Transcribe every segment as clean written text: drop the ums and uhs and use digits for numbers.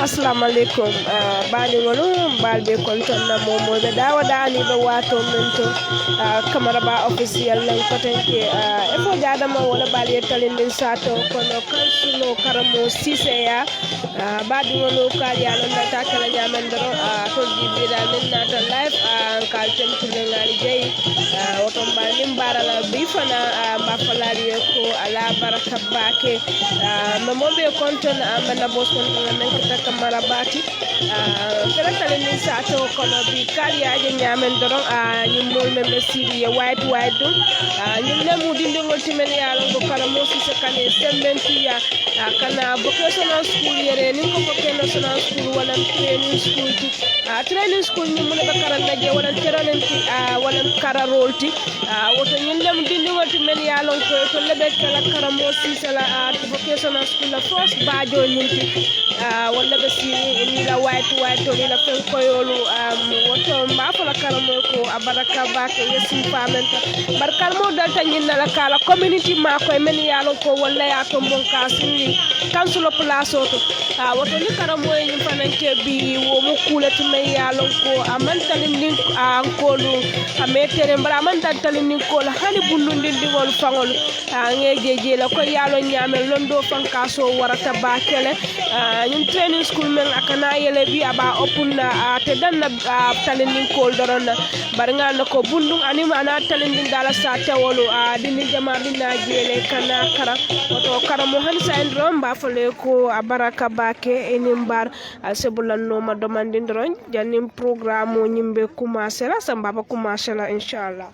Assalamu alaikum bani ngolu balbe konton na momo be dawa dani be wato mento camera ba officiel lan kotenke e fo jadama wala bali talindin sato kono Cllr Karamo Ceesay ya badi ngolu kali ala nata kala nyamandoro to jibi dal min nata live kal temtule ngali jeyi woto balim barala bi fana ba falari ko ala baraka bake mo be konton amana bos konton men kita kamara bati feratale ni sato kono bi kali aje nyamen doron nyum mol membe sidi ya white dum nyum le mu dindi ngol timen ya lo Karamo Ceesay kane sembentu ya kana vocational school yere ni ko vocational school wala training school ti training school ni mu le bakara naje wala teralen ti wala kararolti woto nyum le mu dindi ngol timen ya lo ko to lebe kala Karamo Ceesay la vocational school la first bajo nyinti wala be si ni la white to ni la fen koyolu woto mba fala Karamo ko abaraka bake yesim pamenta bar Karamo dal tangin la kala community ma ko men yalo ko wala ya to bon kasini council place oto woto ni Karamo ni fananke bi wo mu kulati men yalo ko amantalin din ankolu ametere mbara amantalin din ko hani bulundin di wol fangol ngejeje la ko yalo nyame londo fankaso warata bakele ñun training school men akana yele bi aba open te danna talendin kol doronna bar ngana ko bundum anima ana talendin dala sa tawolu dini jama dinna jele kana kara to Karamo han sa endrom ba fole ko abaraka bake enim bar sebulan no ma domandin dron janim programme nyimbe commencer la samba ba commencer la inshallah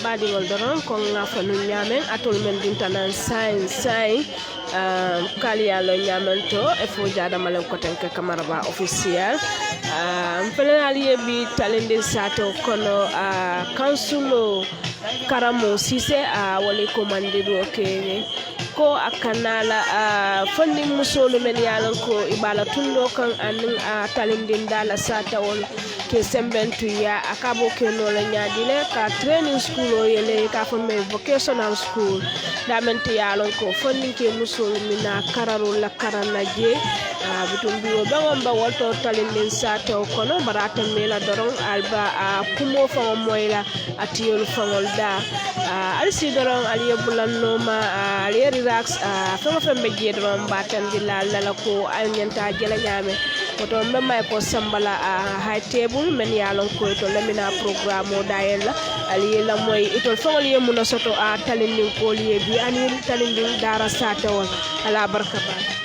baɗigol doron ko ngafanu ñamen atol men dintanan sain kaliyalo ñamen to e fo jadamalen kotenke camaraba officiel mpelenal yebi talinde sato kono Cllr Karamo Ceesay wali komandiro ke ko akanala fondi musolu men yalan ko ibala tundo kan anin talindin dala satawol ke sembentu ya akabo ke no la nyaadile ka training school o yele ka fome vocational school damente yalan ko fondi ke musolu mina kararo la karanaje bitum biwo bangom ba wolto talindin sato kono barata mela doron alba kumo fa moyla atiyol fangol da alsi doron aliye bulanno ma aliye relax fama fembe jedron batan dilal la ko alnyanta jela nyame koto memma ko sambala high table men yalon ko to lamina programme o dayella aliye la moy itol fangol ye muno soto talindin ko liye bi ani talindin dara satawol ala barka ba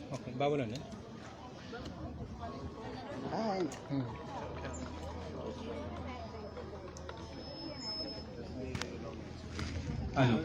Okay, babulan eh. Ano?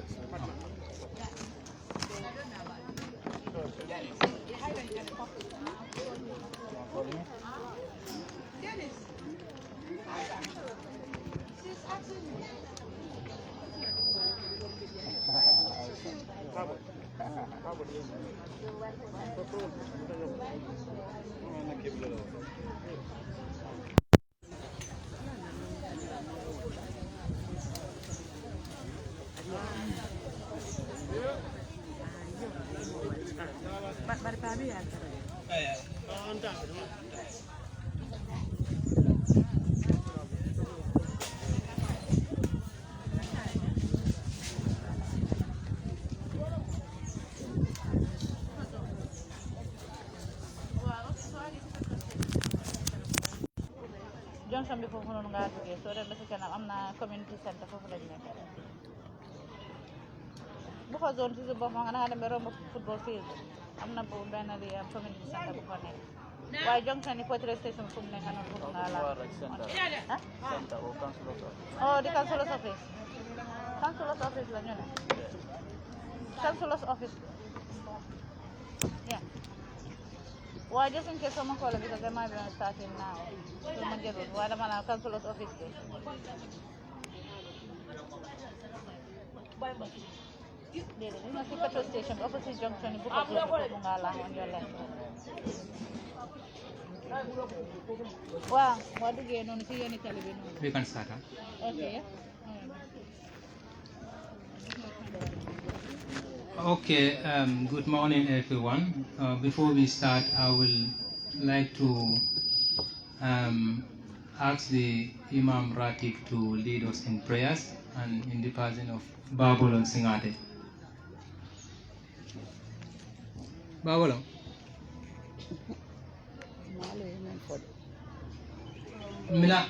Junction bi foofu noonu ngaa duggee soo dem ba si kanam am na community center foofu lañ nekk bu fa zone si si boppam nga dem ba romb football field am na bu benn li am community center bu fa nekk waaye junction ni petrol station fu mu nekk noonu foofu ngaa la oh di councilor's office la ñu ne councilor's office yeah. Well, just in case someone calls because they might be starting now. So I'm get it. Why am I councilor's office? This is the petrol station, opposite junction. You book a on your left. Wow, what do you know? See any television? We can start, huh? Okay. Okay, good morning everyone. Before we start, I will like to ask the Imam Ratib to lead us in prayers and in the person of Babolon Singate. Babolon.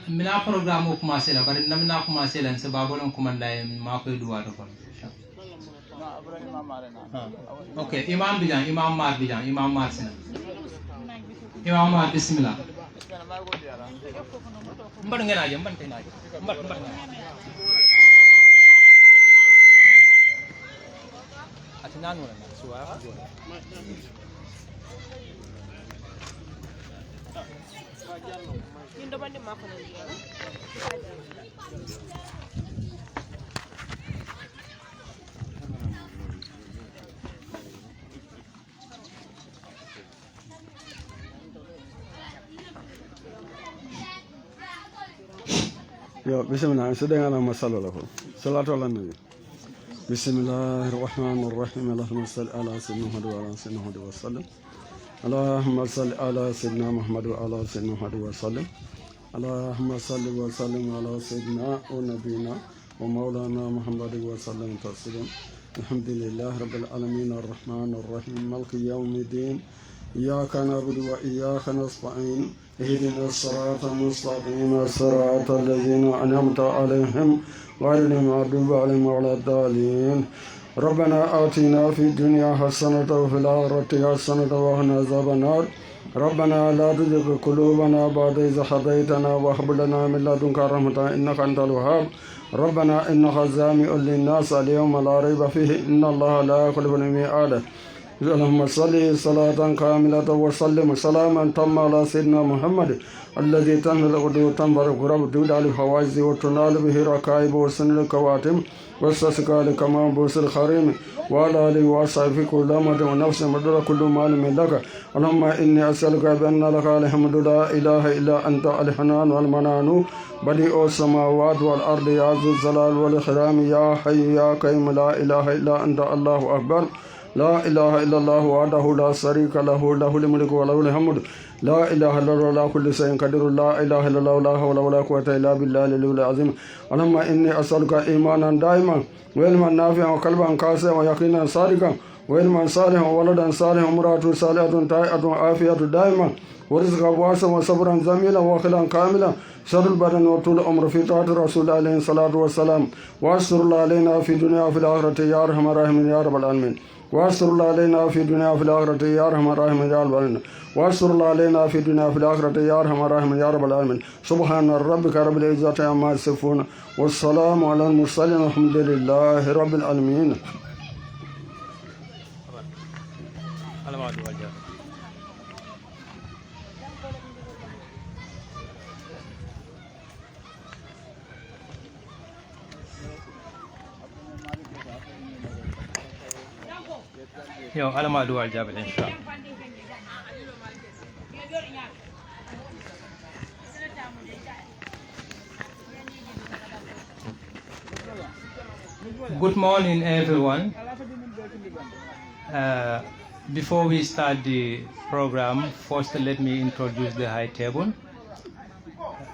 Mina program ko commencer la, bari namina commencer la, sa Babolon kumandai ma ko duwa do ko. Okay, Imam Bijan, Imam Mar Bijan, Imam Mar Sina. Imam Mar, Bismillah. Mbar ngeen aja, mbar ngeen aja. Mbar. Ati nanu na suwa ko. Nindo bandi mako na ndiya. Yo, bismillah, sedang ala masalah lah. Salatu ala nabi. Bismillahirrahmanirrahim. Allahumma salli ala sayyidina Muhammad wa ala sayyidina Muhammad wa sallam. Allahumma salli ala sayyidina Muhammad wa ala sayyidina Muhammad wa sallam. Allahumma salli wa sallim ala sayyidina wa nabiyina wa maulana Muhammad wa sallam taslim. Alhamdulillah rabbil alamin arrahmanir rahim maliki yawmiddin. إياك نعبد وإياك نستعين اهدنا الصراط المستقيم صراط الذين أنعمت عليهم غير المغضوب عليهم ولا الضالين ربنا آتنا في الدنيا حسنة وفي الآخرة حسنة وقنا عذاب النار ربنا لا تزغ قلوبنا بعد إذ هديتنا وهب لنا من لدنك رحمة إنك أنت الوهاب ربنا إنك جامع للناس اليوم لا ريب فيه إن الله لا يخلف الميعاد اللهم صل صلاة كاملة وسلم سلاما تم على سيدنا محمد الذي تنهل غدو تنبر غرب دود على الحواجز وتنال به ركائب وسن الكواتم واستسقى لكما بوس الخريم وعلى آله وصحبه كل مد ونفس مدر كل مال من لك اللهم إني أسألك بأن لك الحمد لا إله إلا أنت الحنان والمنان بديع السماوات والأرض يا ذو الجلال والإكرام يا حي يا قيوم لا إله إلا أنت الله أكبر لا إله إلا الله وحده لا شريك له له الملك وله الحمد لا إله إلا الله على كل شيء قدير لا إله إلا الله لا حول ولا قوة إلا بالله العلي العظيم اللهم إني أسألك إيمانا دائما وعلما نافعا وقلبا خاشعا ويقينا صادقا وعلما صالحا وولدا صالحا وامرأة صالحة طيبة عافية دائما ورزقا واسعا وصبرا جميلا وخلا كاملا شر البدن وطول العمر في طاعة الرسول عليه الصلاة والسلام واستر الله علينا في الدنيا وفي الآخرة يا أرحم الراحمين يا رب العالمين واستر الله علينا في الدنيا وفي الآخرة يا أرحم الراحمين يا رب العالمين واستر الله علينا في الدنيا وفي الآخرة يا أرحم الراحمين يا رب العالمين سبحان ربك رب العزة عما يصفون والسلام على المرسلين والحمد لله رب العالمين. Yo, alama dua jabal inshallah. Good morning, everyone. Before we start the program, first let me introduce the high table.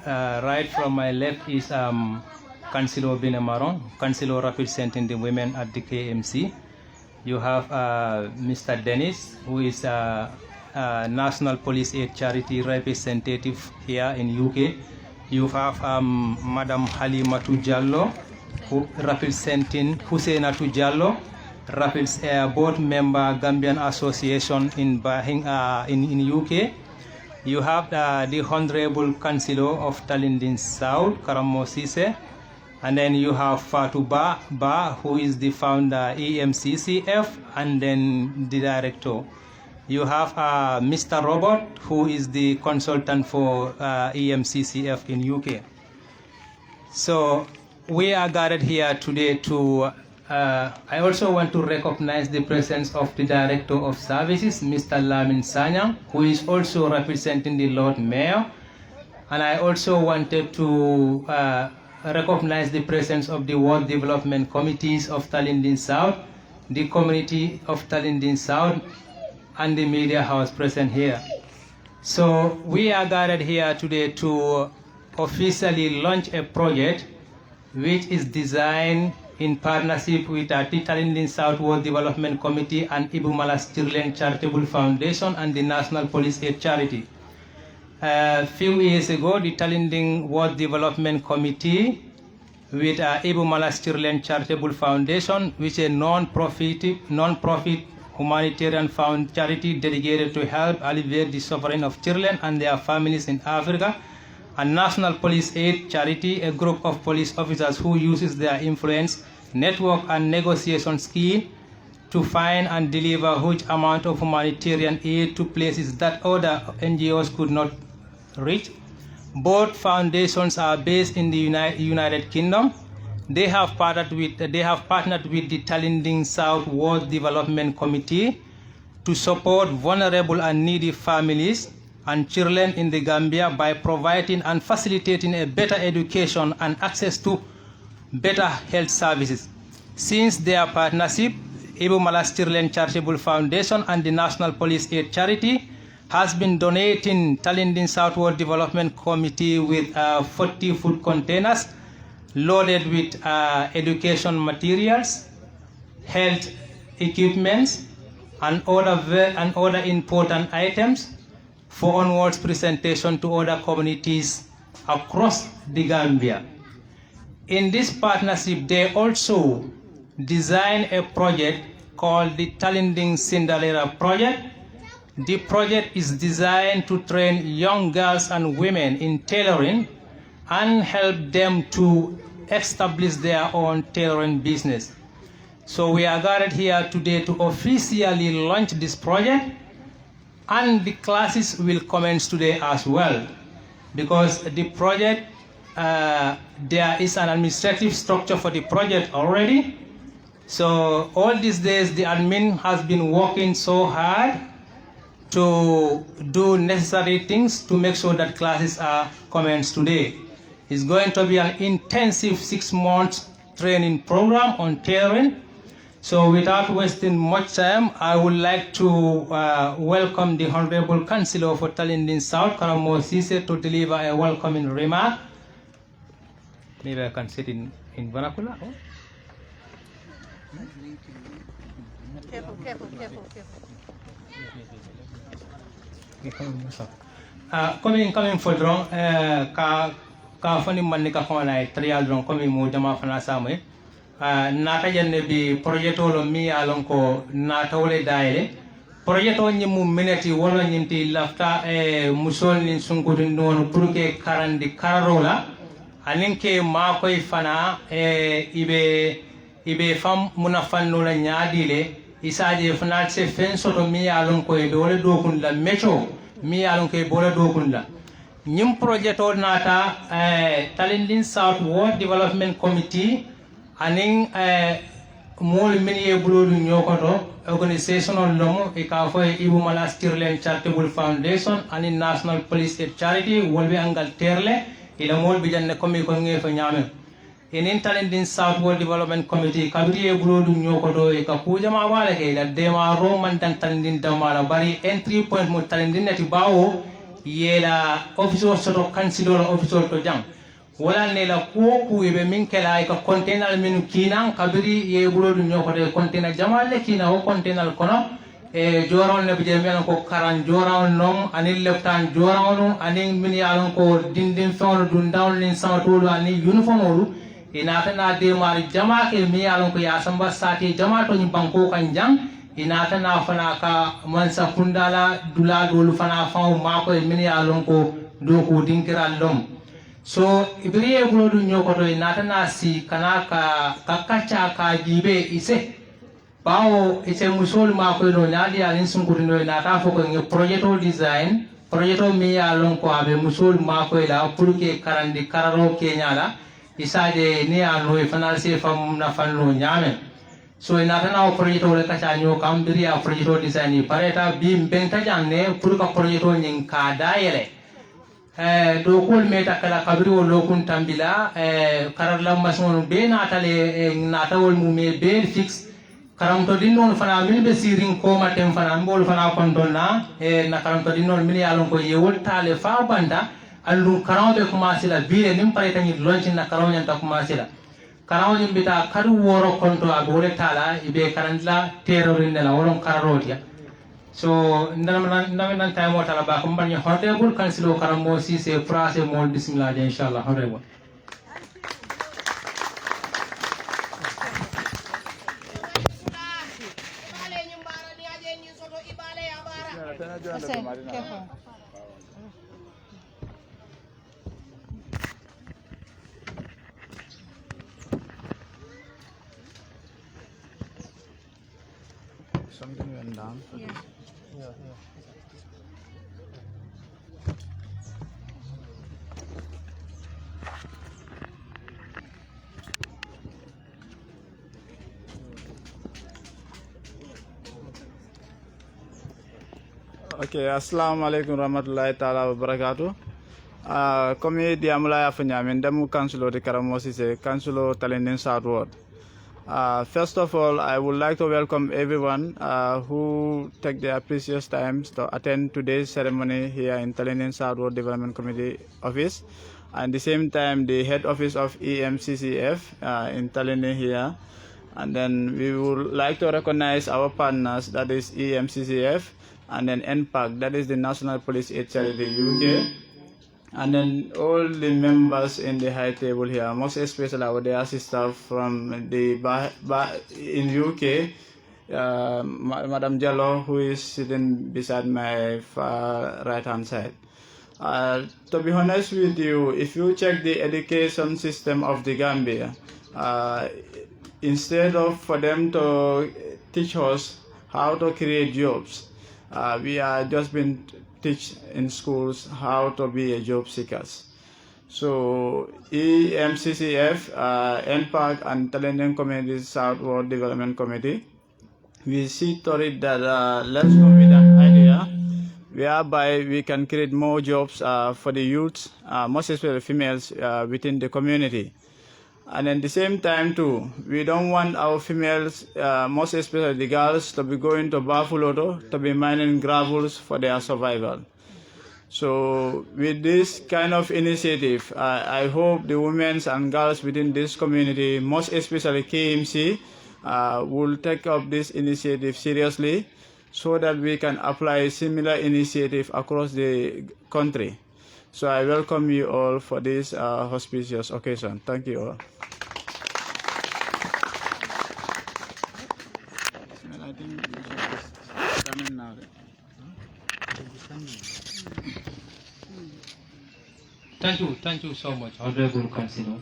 Right from my left is Councillor Binamaron, Councillor representing the women at the KMC. You have Mr. Dennis, who is National Police Aid Charity representative here in UK. You have Madam Halimatu Jallo, who representing Husseinatou Jallo, board member Gambian Association in UK. You have the Honorable Councillor of Tallinding South, Karamo Ceesay. And then you have Fatou Ba, who is the founder EMCCF, and then the director. You have Mr. Robert, who is the consultant for EMCCF in UK. So we are gathered here today to, I also want to recognize the presence of the Director of Services, Mr. Lamin Sanyang, who is also representing the Lord Mayor. And I also wanted to recognize the presence of the World Development Committees of Tallinding South, the community of Tallinding South, and the media house present here. So we are gathered here today to officially launch a project which is designed in partnership with the Tallinding South World Development Committee and Ibu Malas Cllr Charitable Foundation and the National Police Aid Charity. A few years ago, the Tallinding World Development Committee with Ibu Malas Cllr Charitable Foundation, which is a non-profit humanitarian charity dedicated to help alleviate the suffering of children and their families in Africa, and National Police Aid Charity, a group of police officers who uses their influence, network, and negotiation skill to find and deliver huge amount of humanitarian aid to places that other NGOs could not reach. Both foundations are based in the United Kingdom. They have partnered with the Tallinding South World Development Committee to support vulnerable and needy families and children in the Gambia by providing and facilitating a better education and access to better health services. Since their partnership, Ibu Malas Cllr Charitable Foundation and the National Police Aid Charity has been donating Tallinding South World Development Committee with 40 food containers loaded with education materials, health equipments, and other important items for onwards presentation to other communities across the Gambia. In this partnership, they also designed a project called the Tallinding Cinderella project. The project is designed to train young girls and women in tailoring and help them to establish their own tailoring business. So we are gathered here today to officially launch this project, and the classes will commence today as well, because the project, there is an administrative structure for the project already. So all these days the admin has been working so hard to do necessary things to make sure that classes are commenced today. It's going to be an intensive 6-month training program on tallinding. So without wasting much time, I would like to welcome the Honorable Councillor for Tallinding South, Karamo Ceesay, to deliver a welcoming remark. Maybe I can sit in vernacular. Oh? Careful. Coming for drone, ka fani manni ka kona trial drone coming mo jama fana samwe. Nata jenne bi progetto lo mi alon ko nata wole daile. Progetto nyimu mineti wala nyinti lafta musol nin sunkutu nono purke karandi kararola. Aninke ma koy fana ibe fam muna fanno la nyaadile isaje fana se fen soto mi alon ko e dole do kun la mecho mi alon ko e bole do kun la nyim projet o nata Tallinding South Ward Development Committee aning mol mini e bulodu nyokoto organisation on lomo e ka fo e ibu malas Cllr Charitable Foundation ani National Police and Charity wolbe angal terle ila mol bijanne komi ko ngefa nyame in Tallinding South Ward Development Committee kabiri e bulodu nyokoto e ka kujama wala ke la dema roman dan Tallinding damala bari entry point mo Tallinding nati bawo yela officer soto councilor officer to jang wala ne la ko be min kala ka container min kinan kabiri ye bulodu nyokoto container jamale kina o container kono e joron ne bije men ko karan joron nom anil leftan joron anin min yalon ko dindin fon dun down nin samatulu ani uniform olu inata na de mari jama ke mi yalon ko ya samba sati jama to ni banko kan jang inata na fana ka mansa fundala dula dolu fana faw mako e min yalon ko do ko dinkira lom so ibriye bulodu nyokoto inata na si kana ka kakacha ka jibe ise bawo ise musol mako no nyadi alin sungurino inata foko nge projeto design projeto mi yalon ko abe musol mako ila pulke karandi kararo ke nyala isaje ni anu e fanal se fam na fanno nyame so ina tana o projeto le kacha nyo kam biri a projeto design pareta bi mbenta janne pour ka projeto nyin ka dayele do kol meta kala kabri o lokun tambila karar la mason be na tale na tawol mu me be fix karam to dinnon fana min be sirin ko matem fana mbol fana kon donna na karam to dinnon min yalon ko yewol tale fa banda allu karaw be commencé la bire nim pare tani launching na karaw nyanta commencé la karaw nyim bita kadu woro konto abole tala ibe karandla terrorin la wolon kararotia so ndam time wota la ba ko mbani honorable Cllr Karamo Ceesay phrase mo bismillah inshallah honorable Something went down. Yeah. Okay, assalamu alaikum warahmatullahi ta'ala wabarakatuh. Comme diamula ya fanya mendamu Cllr Karamo Ceesay, Cllr Tallinding South Ward. First of all, I would like to welcome everyone who take their precious times to attend today's ceremony here in Tallinding South Ward Development Committee office, and the same time the head office of EMCCF in Tallinding here. And then we would like to recognize our partners, that is EMCCF, and then NPAC, that is the National Police Aid Charity UK, and then all the members in the high table here, most especially our dear sister from the in UK, Madam Jallo, who is sitting beside my far right hand side. To be honest with you, if you check the education system of the Gambia, instead of for them to teach us how to create jobs, we are just been teach in schools how to be a job seekers. So EMCCF, NPAC and Tallinding Community Southward Development Committee, we see to it that let's go with an idea whereby we can create more jobs for the youth, most especially females within the community. And at the same time too, we don't want our females, most especially the girls, to be going to Buffalo to be mining gravels for their survival. So with this kind of initiative, I hope the women and girls within this community, most especially KMC, will take up this initiative seriously so that we can apply similar initiative across the country. So I welcome you all for this auspicious occasion. Thank you all. I think we should come in now. Thank you so much, Honorable Councillor.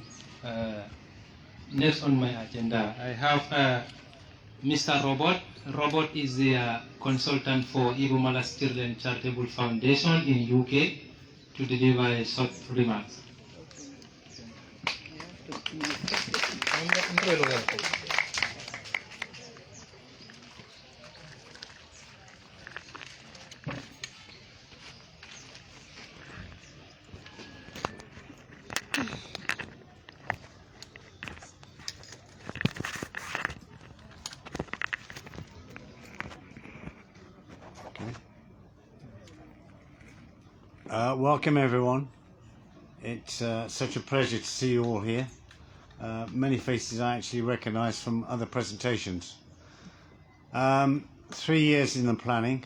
Next on my agenda, I have Mr. Robert. Robert is the consultant for Ibumalas Children Charitable Foundation in UK to deliver a short remarks. Welcome everyone. It's such a pleasure to see you all here. Many faces I actually recognise from other presentations. 3 years in the planning,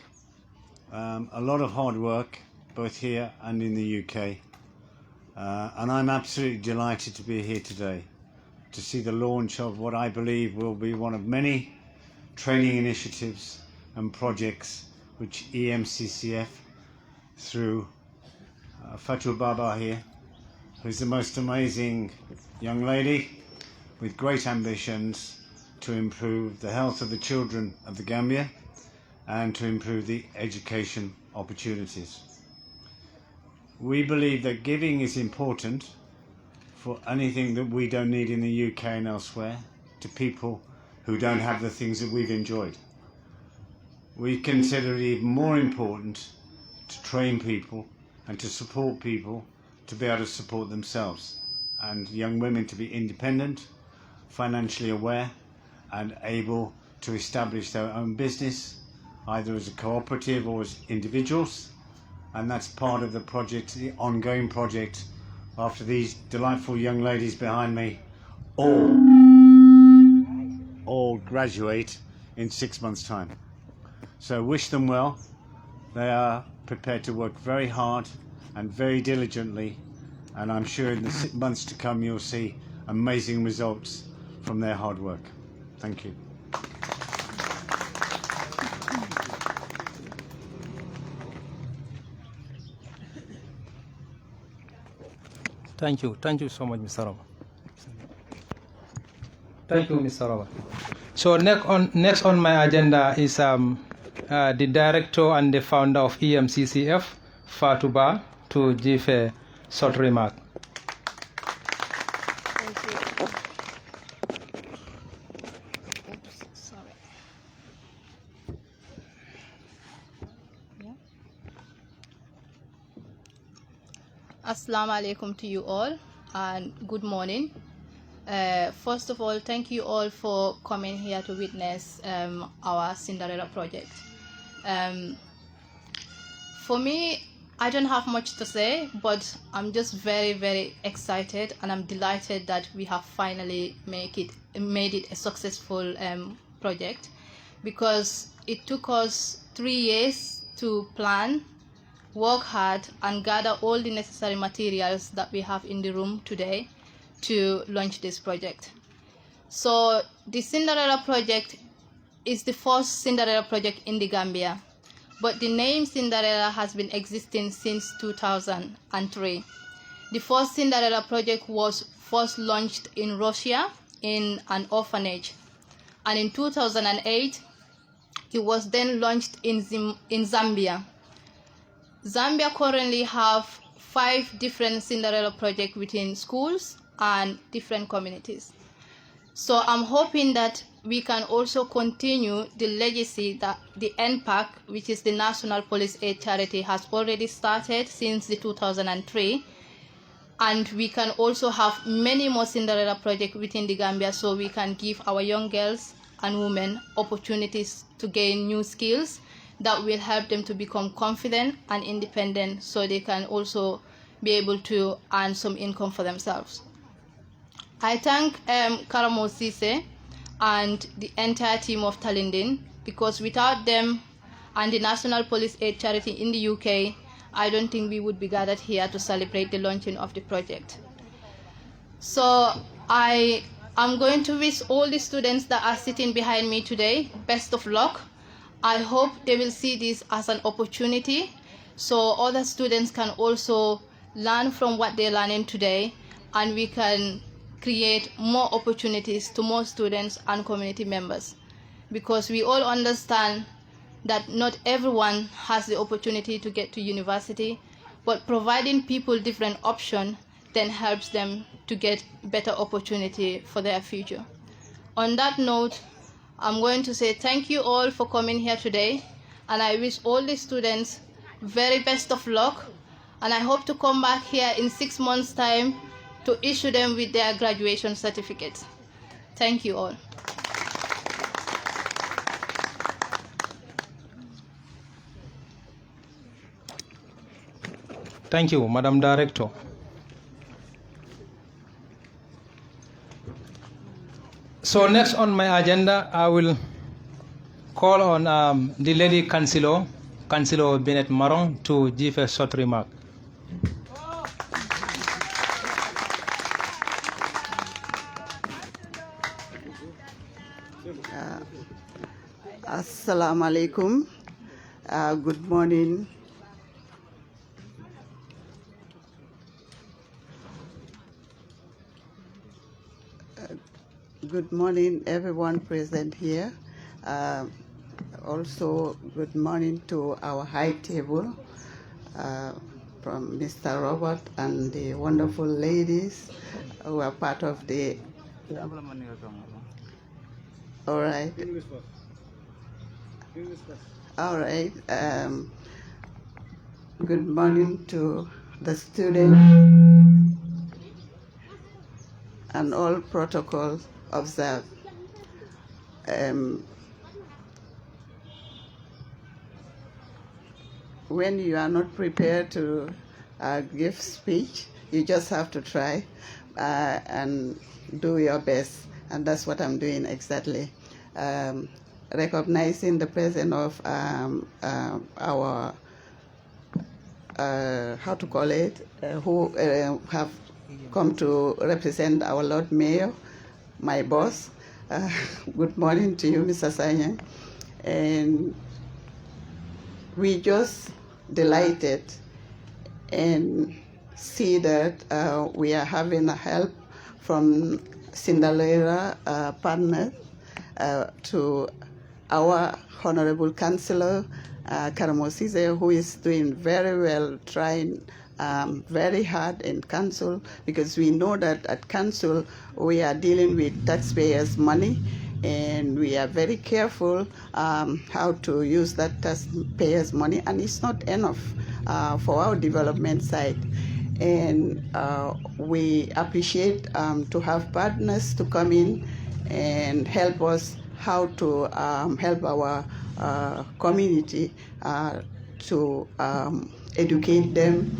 a lot of hard work both here and in the UK, and I'm absolutely delighted to be here today to see the launch of what I believe will be one of many training initiatives and projects which EMCCF through Fatou Baba here, who's the most amazing young lady with great ambitions to improve the health of the children of the Gambia and to improve the education opportunities. We believe that giving is important for anything that we don't need in the UK and elsewhere to people who don't have the things that we've enjoyed. We consider it even more important to train people and to support people to be able to support themselves, and young women to be independent, financially aware and able to establish their own business either as a cooperative or as individuals. And that's part of the project, the ongoing project, after these delightful young ladies behind me all graduate in 6 months' time. So wish them well. They are prepared to work very hard and very diligently, and I'm sure in the months to come you'll see amazing results from their hard work. Thank you. Thank you so much, Mr. Robert. Thank you, Mr. Robert. So next on my agenda is the director and the founder of EMCCF, Fatou Ba, to give a short remark. Assalamu alaikum to you all and good morning. First of all, thank you all for coming here to witness our Cinderella project. For me, I don't have much to say, but I'm just very, very excited, and I'm delighted that we have finally made it a successful project, because it took us 3 years to plan, work hard, and gather all the necessary materials that we have in the room today to launch this project. So the Cinderella project is the first Cinderella project in the Gambia, but the name Cinderella has been existing since 2003. The first Cinderella project was first launched in Russia in an orphanage. And in 2008, it was then launched in Zambia. Zambia currently have 5 different Cinderella projects within schools and different communities. So I'm hoping that we can also continue the legacy that the NPAC, which is the National Police Aid Charity, has already started since the 2003. And we can also have many more Cinderella projects within the Gambia, so we can give our young girls and women opportunities to gain new skills that will help them to become confident and independent, so they can also be able to earn some income for themselves. I thank Karamo Ceesay and the entire team of tallinding, because without them and the National Police Aid Charity in the UK, I don't think we would be gathered here to celebrate the launching of the project. So I am going to wish all the students that are sitting behind me today best of luck. I hope they will see this as an opportunity so other students can also learn from what they're learning today, and we can create more opportunities to more students and community members, because we all understand that not everyone has the opportunity to get to university, but providing people different options then helps them to get better opportunity for their future. On that note, I'm going to say thank you all for coming here today, and I wish all the students very best of luck, and I hope to come back here in 6 months' time to issue them with their graduation certificates. Thank you all. Thank you, Madam Director. So next on my agenda, I will call on the Lady Councillor Bennett Maron, to give a short remark. Assalamu alaikum. Good morning. Good morning, everyone present here. Also, good morning to our high table from Mr. Robert and the wonderful ladies who are part of the... All right. All right. Good morning to the students and all protocols observed. When you are not prepared to give speech, you just have to try and do your best, and that's what I'm doing exactly. Recognizing the presence of our how to call it, who have come to represent our Lord Mayor, my boss. Good morning to you, Mr. Sanyang. And we just delighted and see that we are having a help from Cinderella partners to our Honorable Councillor Karamo Ceesay, who is doing very well, trying very hard in council, because we know that at council we are dealing with taxpayers' money, and we are very careful how to use that taxpayers' money, and it's not enough for our development side. And we appreciate to have partners to come in and help us how to help our community to educate them,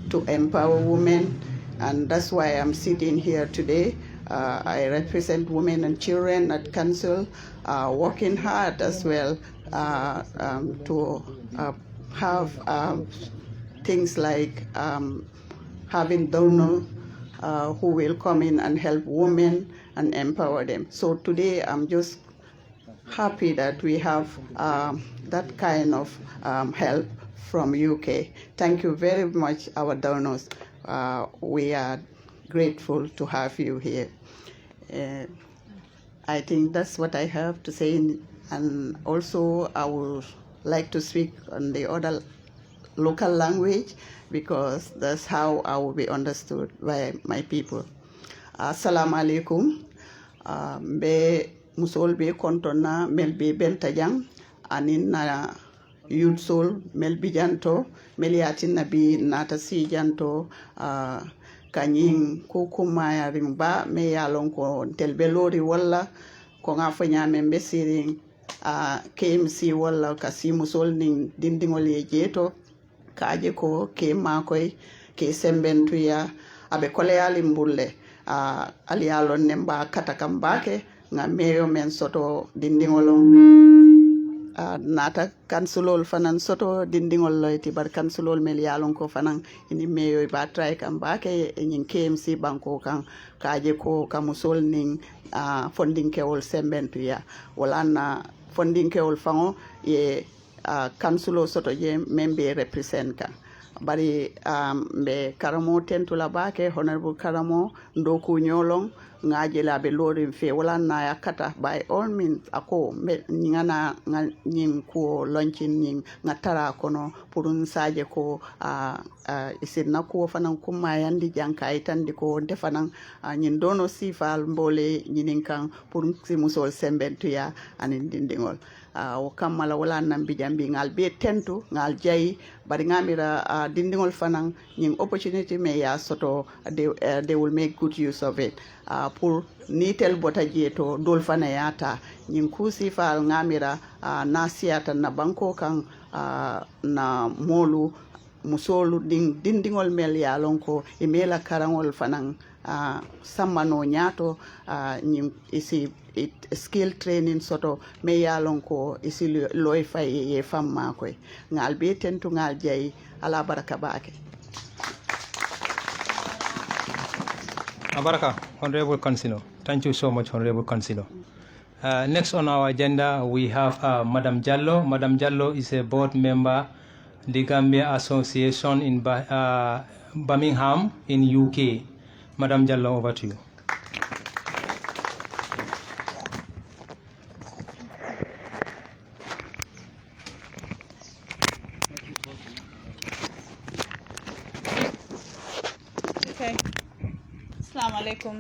to empower women. And that's why I'm sitting here today. I represent women and children at council, working hard as well to have things like having donors who will come in and help women and empower them. So today I'm just happy that we have that kind of help from UK. Thank you very much, our donors. We are grateful to have you here. I think that's what I have to say. And also, I would like to speak on the other local language because that's how I will be understood by my people. Assalamu alaikum. Be musol be kontona mel be bentajang anin na youth soul mel bijanto mel yatin nabi nata si janto kanyin kukumaya rimba me yalon ko telbelori walla ko ngafanya membe siring KMC walla kasi musol ning dindingol ye jeto kaje ko ke makoy ke sembentuya abe koleyali mbulle aliyalon nemba katakam bake nga meyo men soto dindingolom nata kansulol fanan soto dindingol loyti bar kansulol mel yalon ko fanan ini meyo ba try kam bake nyin KMC banko kan kaje ko kamusol ning funding kewol sembentuya wala na funding kewol fango ye kansulo soto je membe represent kan bari be Karamo tentula bake honorable Karamo ndoku nyolong ngaje la be lorim fe wala na yakata by all means ako nyingana nying ko launching nying ngatara kono purun saje ko isinna ko fanan kuma yandi janka itandi ko defanan nyin dono sifal mbole nyinin kan purun simusol sembentuya anin dindingol o kammala wala nambi jambi ngal be tentu ngal jayi bari ngamira dindingol fanan nyin opportunity me ya soto they will make good use of it pour nitel bota jeto dol fana yata nyin kusi fal ngamira na siata na banko kan na molu musolu dindingol mel ya lonko imela karangol fanan sammano nyato nyin isi skill training soto me yalon ko isi loy fay ye famma koy ngal be tentu ngal jay ala baraka bake Abaraka, Honorable Councillor. Thank you so much, Honorable Councillor. Next on our agenda, we have Madam Jallo. Madam Jallo is a board member, the Gambia Association in Birmingham in UK. Madam Jallo, over to you. Okay. Assalamu alaikum.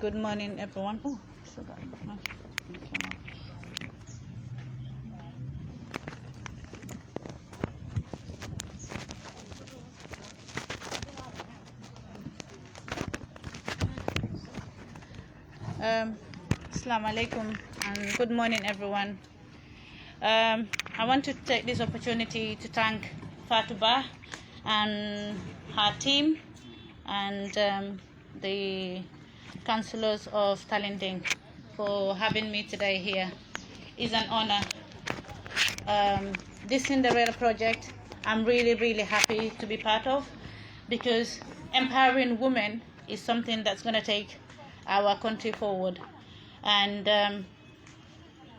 Good morning, everyone. Oh, so that. Assalamu alaikum and good morning, everyone. I want to take this opportunity to thank Fatuba and her team and the councillors of Tallinding for having me today here. It's an honor. This Cinderella project, I'm really happy to be part of because empowering women is something that's going to take our country forward. And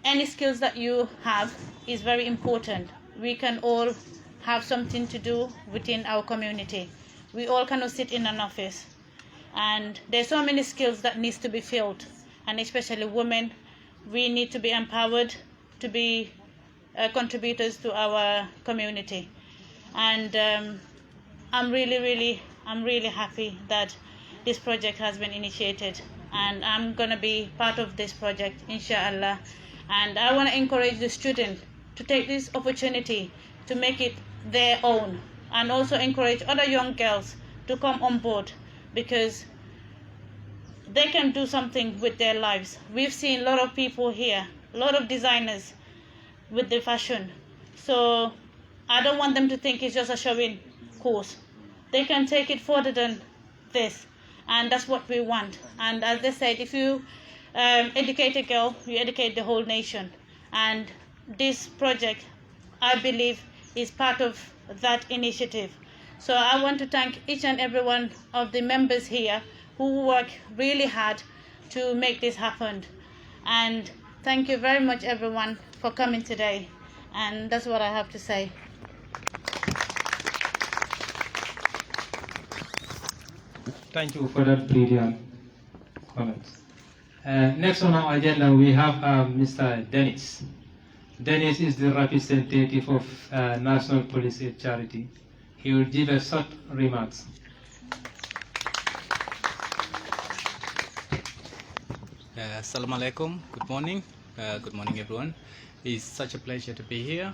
any skills that you have is very important. We can all have something to do within our community. We all cannot sit in an office. And there's so many skills that needs to be filled. And especially women, we need to be empowered to be contributors to our community. And I'm really happy that this project has been initiated. And I'm going to be part of this project, inshallah. And I want to encourage the students to take this opportunity to make it their own, and also encourage other young girls to come on board because they can do something with their lives. We've seen a lot of people here, a lot of designers with the fashion. So I don't want them to think it's just a showing course. They can take it further than this. And that's what we want. And as they said, if you educate a girl, you educate the whole nation. And this project, I believe, is part of that initiative. So I want to thank each and every one of the members here who work really hard to make this happen. And thank you very much, everyone, for coming today. And that's what I have to say. Thank you for that brilliant comments. Next on our agenda, we have Mr. Dennis. Dennis is the representative of National Police Aid Charity. He will give a short remarks. Assalamu alaikum. Good morning. Good morning, everyone. It's such a pleasure to be here,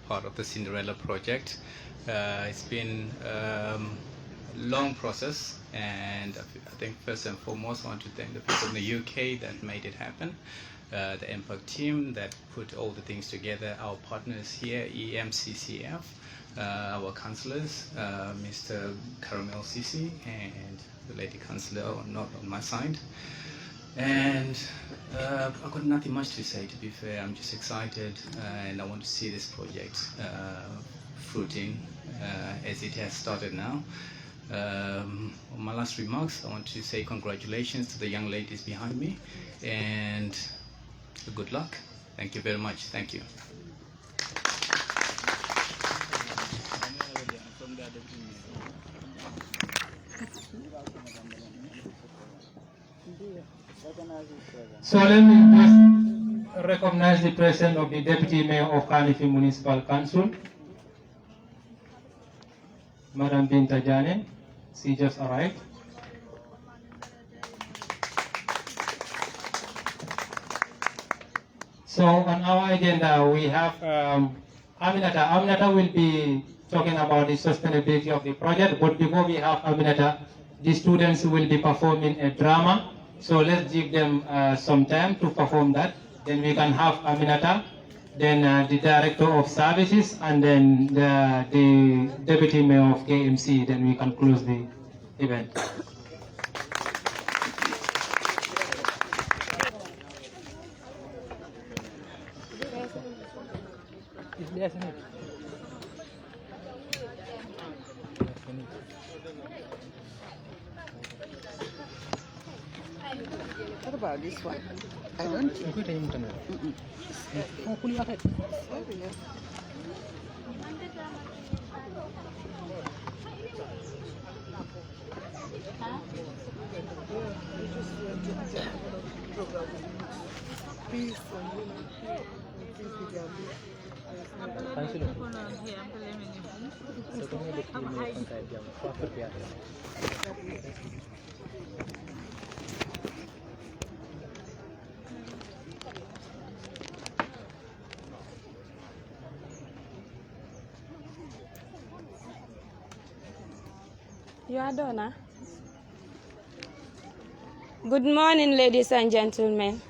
part of the Cinderella project. It's been a long process, and I think first and foremost I want to thank the people in the UK that made it happen, the Impact team that put all the things together, our partners here, EMCCF, our councillors, Mr. Karamo Ceesay and the lady councillor not on my side. And I've got nothing much to say, to be fair. I'm just excited, and I want to see this project fruiting as it has started now. On my last remarks, I want to say congratulations to the young ladies behind me, and good luck. Thank you very much. Thank you. So let me first recognize the presence of the Deputy Mayor of Kanifi Municipal Council, Madam Binta Jane. She just arrived. So on our agenda we have Aminata. Aminata will be talking about the sustainability of the project, but before we have Aminata, the students will be performing a drama. So let's give them some time to perform that. Then we can have Aminata, then the Director of Services, and then the Deputy Mayor of KMC. Then we can close the event. What about this one? I don't think. You are done, Good morning, ladies and gentlemen,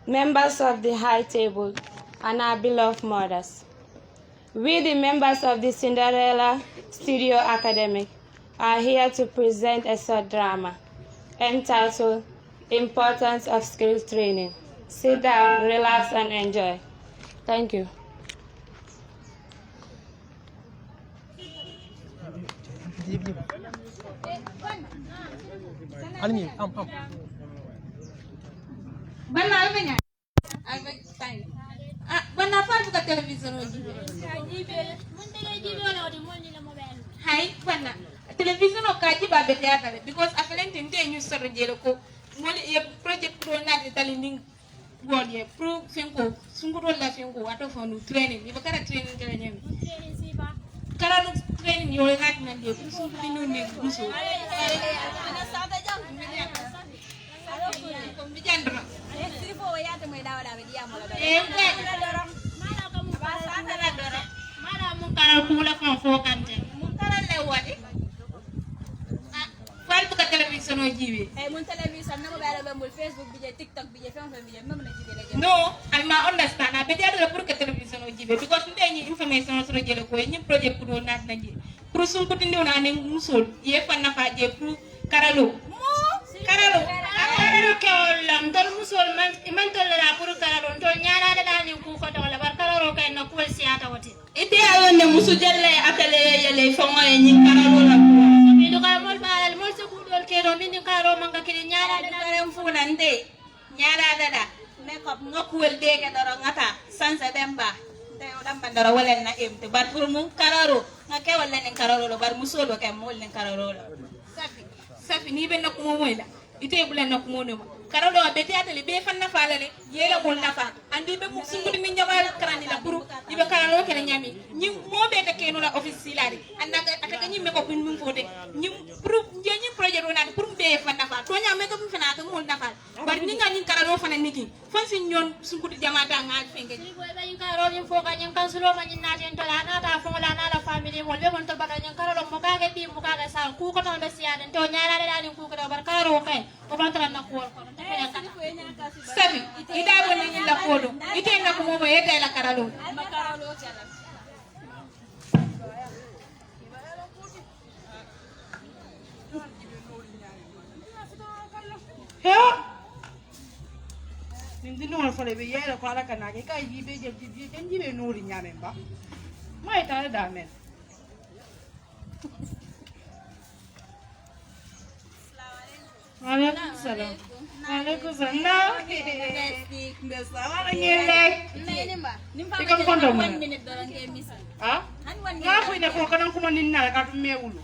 members of the high table, and our beloved mothers. We, the members of the Cinderella Studio Academic, are here to present a short drama entitled Importance of Skill Training. Sit down, relax, and enjoy. Thank you. Hai bana television o kaji ba bete akale because afelen tente ñu soro jelo ko mole e project pro na de tallinding god ye pro finko sunguro la finko wato fonu training ni bakara training kala nyami kala no training yo ngat na de ko sun binu ne guso ana sada jam ko mi jandro sifo wayata moy dawa dawa diamo la doro mala ko mu ba sada la doro mala mu kala kula ko fo kante wadi fal bu ka television o jibe mun television na mo bala be mo Facebook bi je TikTok bi je fam bi je mem na jibe la no I ma understand be jado pour que television o jibe because ndé information so jele ko ñi project pour nat na ji pour sun ko tindi na ne musul ye fan na fa je pour karalo karalo ko lam dal musul man tolela pour karalo to ñaara da ni ku ko to la bar karalo kay na ko siata wati ite ayon ne musu jelle akale yele fongo e nyi karalo la ko mi do ka mol balal mol se ku dol ke do min karo manga kini ñaara da rem fulande ñaara da makeup ngokuwel de ke daro ngata sanse bemba de o dam bandara wala na emte bar pour mu kararo ngake wala ne kararo lo bar musul ke mol ne kararo la safi ni be nak mo moy la ite bulen na kumono karalo bete atele be fanna falale yela bol nafa andi be mu singudi min jabal karani la buru ibe karalo kene nyami ñi mo be de kenu la office silari andaka ataka ñi me ko bin min fode ñi pour ñi projet wona pour be fanna fa to ñame ko fina ko mul nafa bari ni nga ñi karalo fana niki fan si ñon singudi jamata nga fenge ni boy bayin karalo ñi fo ka ñi kansulo ma ñi naten to la nata fo la na la family mo be mon to baka ñi karalo mo ka ga bi mo ka ga sa ku ko to be siaden to ñaara la ni ku ko bar karalo kay o bantara na ko sabi ida woni ni la kodo ite na ko mo yete la karalo he nin no fole be yela ko ala kana ke kay jibe je jibe nuri nyamen ba mai tare da men Alaikum salam. Alaikum salam. Bersama ngilek. Ikam kondo mo. Ah? Nga ko ina ko kanang kumanin na ka tumewulo.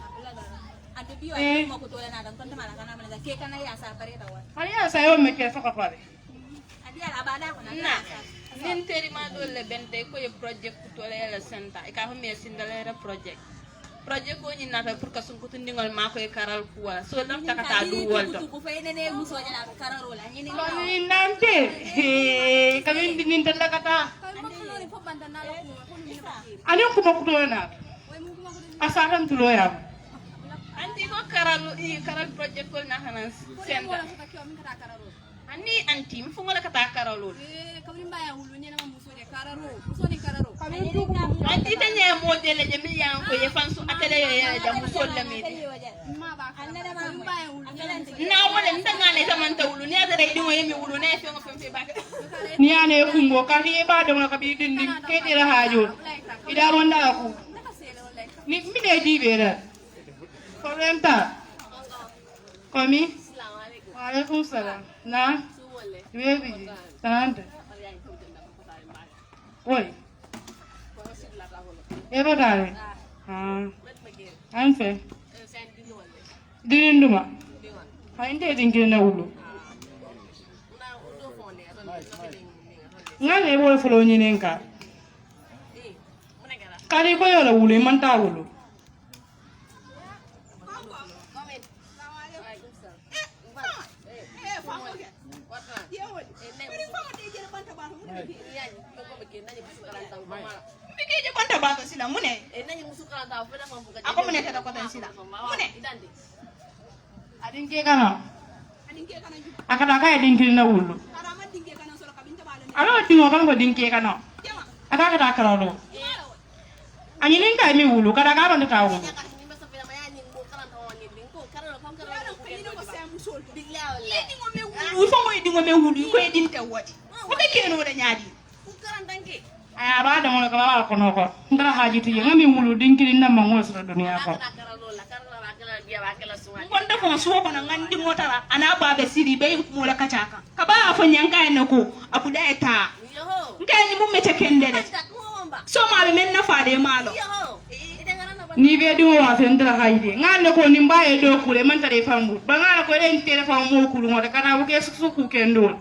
Haya sayo me ke fa pare. Na nin teri ma dole bente ko ye project to le senta e ka ho me Cinderella project ko ni nata pour ka sun ko tindingol ma ko e karal kuwa so dam takata du wolto ko fe nene muso jala ko kararo la ni ni nante kamin dinin tan kata ani ko ma ko do na asaram tulo ya anti ko karal project ko na hanan senta ani anti mfu ngola kata karalo kawin baya hulu ni na muso de kararo anti tanya modele je mi yang ko ye fansu atele ye ja muso la mi na wala ndanga ne zamanta hulu ni atele di mo yemi hulu ne fe ngo fe ba ni ane kumbo ka ni ba do ka bi dindi ke dira hajo ida ronda ku ni mi de di bera ko renta komi Waalaikum salam. Na? Baby. Tante. Oi. Eba dale. Anfe. Dininduma. Hainte dingina ulu. Ngale boy folo nyinenka. Kali ko yola ulu manta ulu. Bigi je konta ba ko sila mune ako mune tata ko tan sila mune adin ke kana akada ka edin kirina wulu alo tingo kan ko din ke kana ada kada karalo ani nin ka mi wulu kada ka ron ta wulu Ufo mo idingo me wulu ko edin ta wati ko be keno da nyaadi aya ba da mo ka ba ko no ko ndara haji ti ngami wulu dinkiri na mango so dunia ko gonda ko so ko na ngandi motara ana ba be siri be mo la kachaka ka ba afo nyanka en ko abu da eta ngani mu mete kendere so ma be men na faade malo ni be di mo wa fe ndara haji ngande ko ni mbaye do kule man tare fambu ba ngala ko den telephone mo kulu mo da kana bu ke su ku kendo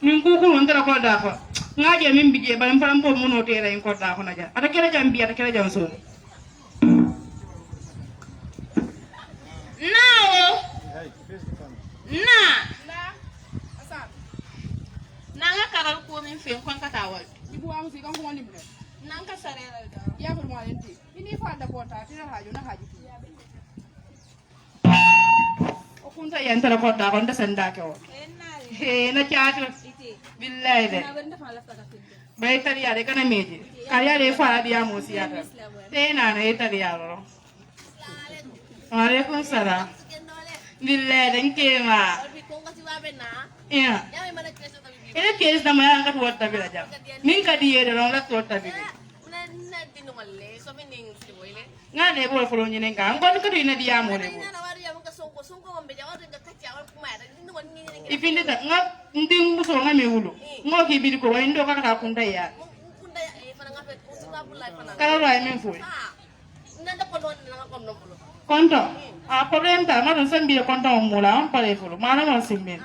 ni ku ndara ko da fa ngaje min bije ban faram po mono tere en ko da ko na ja ata kere jam bi ata kere jam so Nanga karal ko min fe kon kata wal ibu am si kan ko ni bre nanga sarela da ya ko mo lenti ini fa da ko ta tira hajo na haji o kunta yan tara ko da ko nda sanda ke o he na chaatu billahi de bay tari ya de kana meje kariya de fa dia mo si ata te na na tari ya ro Waalaikum salam billahi de nkema ya ene kesi na maya ngatu wata bila jam min ka diye de ron la tota bi ngane bo folo nyine nga ngon ko ina diya mo le bo ifinde ta nga nding muso nga me wulo ngo ki bi ko wa ndo ka ka kunda ya kala ra min fo Konto. Ah, problem ta, ma don sembi konto mula on pare fulu. Mana mo simbi.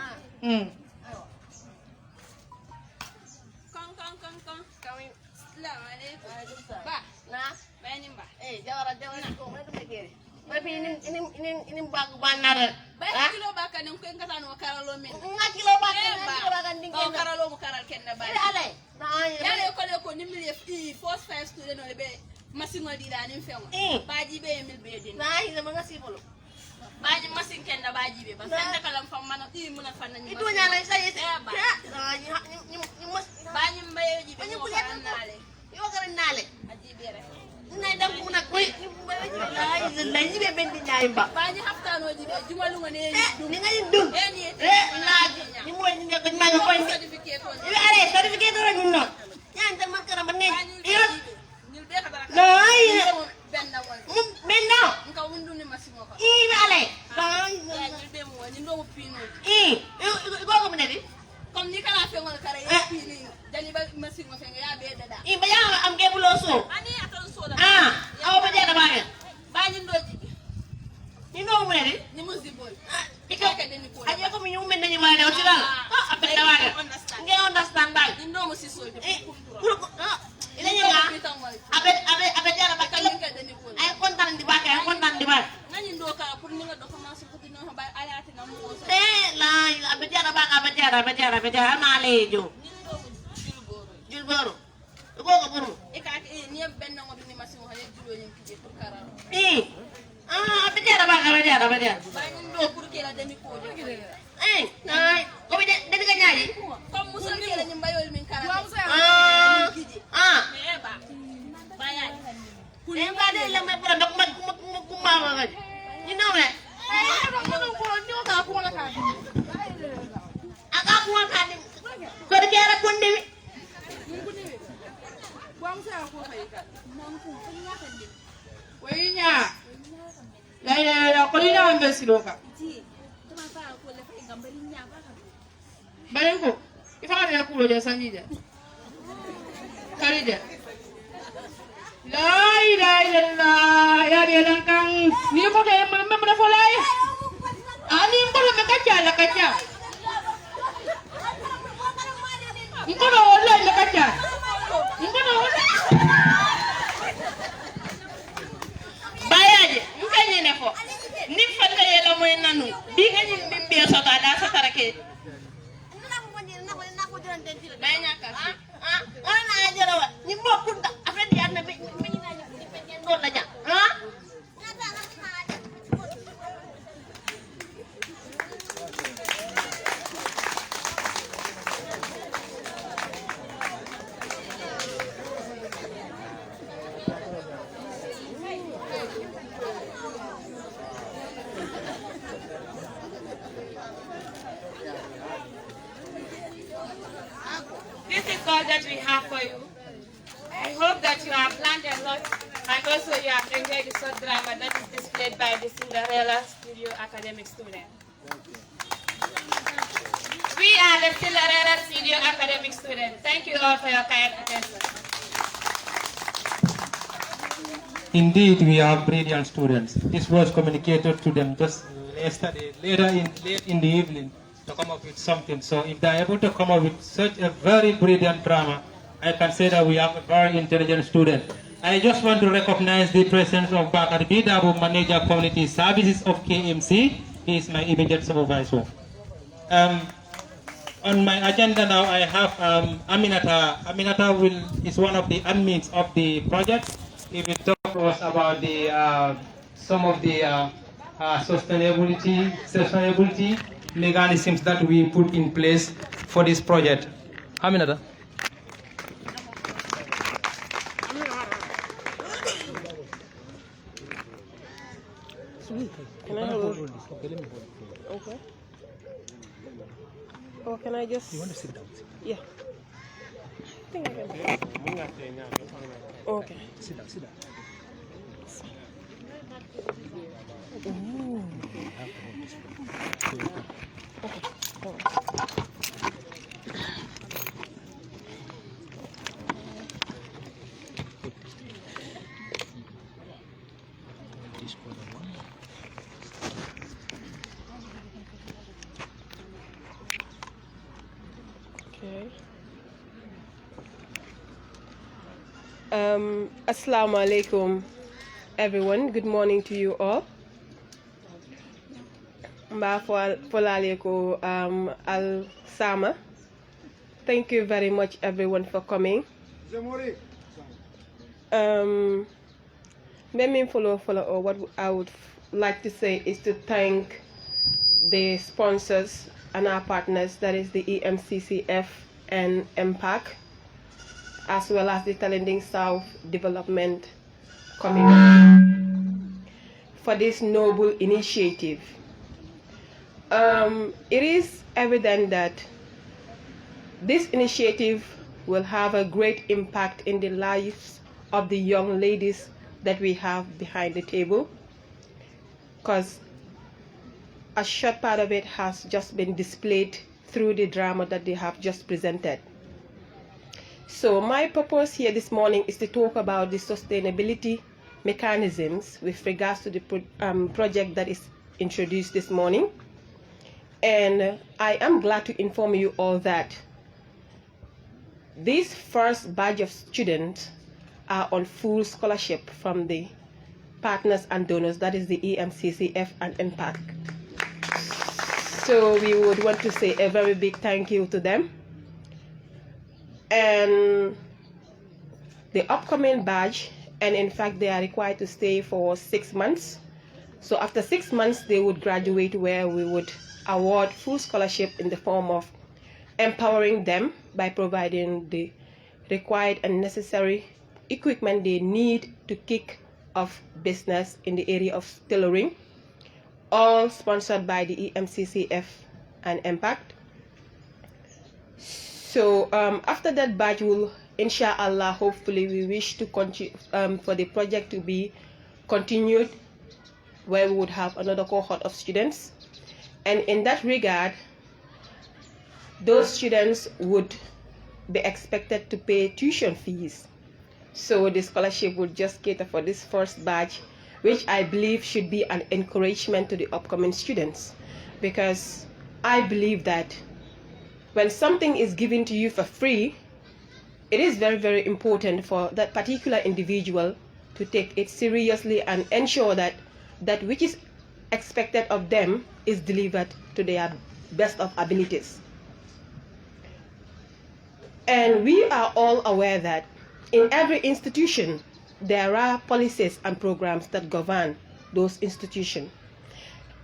Ba, na, bayanin ba? Jawara ko mai da kere. Mai ini bagu banara. Ba kilo ba kan ko en kata no karalo min. Nga kilo ba kan Ko karalo mo karal ken na ba. Ale. Ya le ko ni mili fi first five student no be masin wadi da nin fenwa. Baji be mil be din. Na ina mga sibolo. Baji masin ken da baji be ba sen da kalam fam mana muna fanna ni. Itu nyala sai ba. Baji mbaye ji be ko nale. Yo garan nale. Aji be re. Ina dam kuna koy. La ni be bendi nyaay ba. Baji hafta no ji be jumalu ngane ni ngay dum. ni la ni moy ni nga ko ma ko certificate on. Ale certificate on ni no. Yan tan makara banne. Benna wal. Benna. Nka wundu ni masimo ko. Ale. Ya ni be mo ni ndo pino. Go ko menedi. Comme ni kala fe ngol kare pini. Dani ba masimo fe ya be dada. Ba ya am ke bulo so. Ani aton so da. Aw ba dada ba. Ba ni ndoji. Ni no menedi. Ni musibol. Ika ka deni ko. Aje ko mi ñu men ni ma ne o ci la. Apel da wa. Nge understand ba. Ni ndo mo si so. Ila ñanga abe jara ba kala ay kontaan di ba kay kontaan di ba ngani ndo ka pour ni nga do commencer ko dino ba ayati na mo so la abe jara ma lejo jilboro ko buru e ka ni ben ngo ni masimo hale julo ni kije pour kararo abe jara ba ba ni ndo pour ke la demi ko nay ko be de ga ñaayi comme musul ke la ni mbayol min kararo ba de la me para dok ma ku ma nga ni no me ko nyo ka ko la ka aga ko ka ni ko de jara ko ndi Buang sa ko kay ka. Nang ko kanya ka din. Wainya. La ko ina ambe siloka. Tuma fa ko le fa ngambali nya ba ka. Bayan ko. Ifa ya kulo ja sanjija. Karija. La ilaha illallah ya dia langkang ni mo kay mamma mo na folay. Ani mo na makacha la kacha. Iko na wala la kacha. Iko na wala. Bayaje, mfanye nefo. Ni falla yela moy nanu. Bi nga ñi bimbe sota da sa tarake. Bayanya ka. Ana ajara wa ni mo kunta afedi yarna be mi na ni pe ngendo la ja This is all that we have for you. I hope that you have learned a lot and also you have enjoyed the short drama that is displayed by the Cinderella Studio academic students. We are the Cinderella Studio academic students. Thank you all for your kind attention. Indeed, we are brilliant students. This was communicated to them just yesterday, late in the evening, to come up with something. So if they are able to come up with such a very brilliant drama, I can say that we have a very intelligent student. I just want to recognize the presence of Bakar Bidabu, Manager Community Services of KMC. He is my immediate supervisor. On my agenda now, I have Aminata. Aminata is one of the admins of the project. He will talk to us about the some of the sustainability mechanisms that we put in place for this project. Aminata. Can I hold this? Okay, let me hold it. Okay. Or can I just... You want to sit down? Yeah. I think I can. Okay. Sit down, sit down. Ooh. Okay. Assalamu alaikum, everyone. Good morning to you all. Al Sama. Thank you very much, everyone, for coming. Let me follow. What I would like to say is to thank the sponsors and our partners, that is the EMCCF and MPAC, as well as the Tallinding South Development Community, for this noble initiative. It is evident that this initiative will have a great impact in the lives of the young ladies that we have behind the table, because a short part of it has just been displayed through the drama that they have just presented. So my purpose here this morning is to talk about the sustainability mechanisms with regards to the project that is introduced this morning. And I am glad to inform you all that this first batch of students are on full scholarship from the partners and donors, that is the EMCCF and MPAC. So we would want to say a very big thank you to them. And the upcoming batch, and in fact they are required to stay for 6 months. So after 6 months they would graduate, where we would award full scholarship in the form of empowering them by providing the required and necessary equipment they need to kick off business in the area of tailoring, all sponsored by the EMCCF and MPAC. So after that batch, will inshallah, hopefully we wish to continue for the project to be continued, where we would have another cohort of students. And in that regard, those students would be expected to pay tuition fees. So the scholarship would just cater for this first batch, which I believe should be an encouragement to the upcoming students, because I believe that when something is given to you for free, it is very, very important for that particular individual to take it seriously and ensure that that which is expected of them is delivered to their best of abilities. And we are all aware that in every institution there are policies and programs that govern those institutions.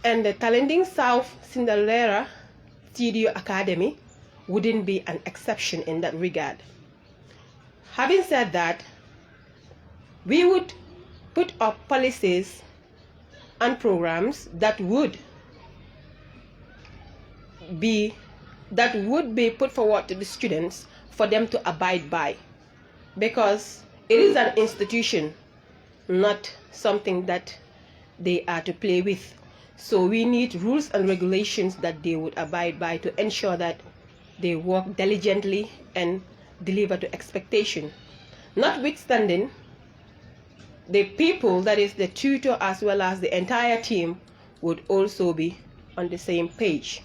And the Tallinding South Cinderella Studio Academy wouldn't be an exception in that regard. Having said that, we would put up policies and programs that would be put forward to the students for them to abide by, because it is an institution, not something that they are to play with. So we need rules and regulations that they would abide by to ensure that they work diligently and deliver to expectation. Notwithstanding, the people, that is the tutor as well as the entire team, would also be on the same page.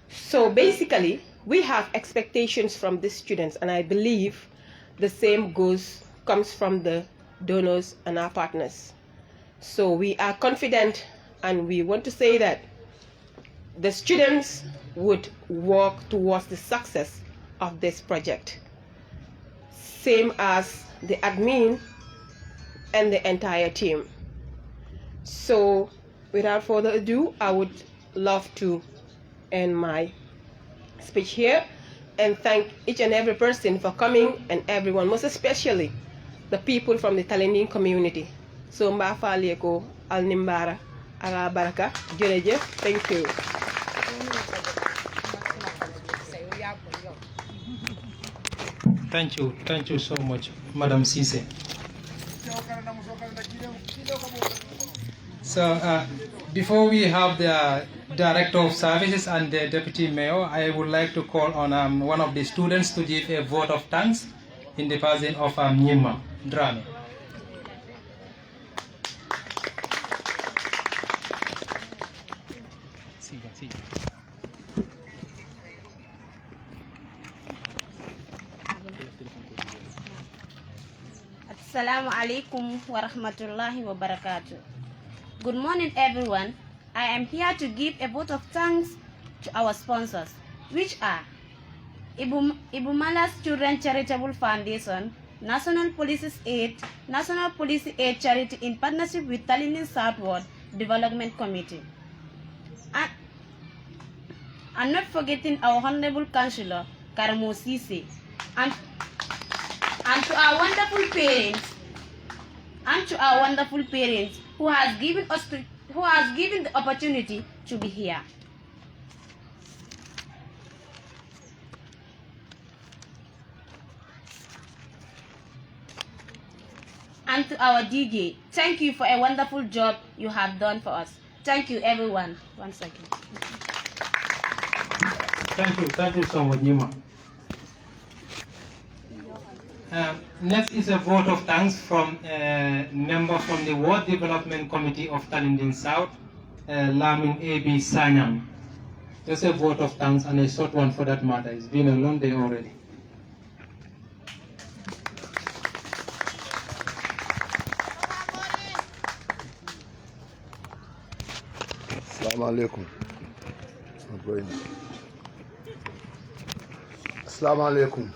So basically, we have expectations from the students, and I believe the same comes from the donors and our partners. So we are confident, and we want to say that the students would work towards the success of this project, same as the admin and the entire team. So without further ado, I would love to end my speech here and thank each and every person for coming, and everyone, most especially the people from the Tallinding community. So mba faale ko al nimbara ala baraka jërëjëf. Thank you. Thank you so much, Madam Ceesay. So before we have the Director of Services and the Deputy Mayor, I would like to call on one of the students to give a vote of thanks in the person of Nyima Drame. Assalamu alaikum wa rahmatullahi wa barakatuh. Good morning, everyone. I am here to give a vote of thanks to our sponsors, which are Ibumala's Children Charitable Foundation, National Police Aid Charity in partnership with Tallinding Southward Development Committee. And not forgetting our Honorable Cllr Karamo Ceesay, and to our wonderful parents, who has given the opportunity to be here. And to our DJ, thank you for a wonderful job you have done for us. Thank you, everyone. Once again. Thank you so much, Nima. Next is a vote of thanks from a member from the Ward Development Committee of Tallinding South, Lamin A.B. Sanyang. Just a vote of thanks, and a short one for that matter. It's been a long day already. Assalamu alaikum. Assalamu alaikum.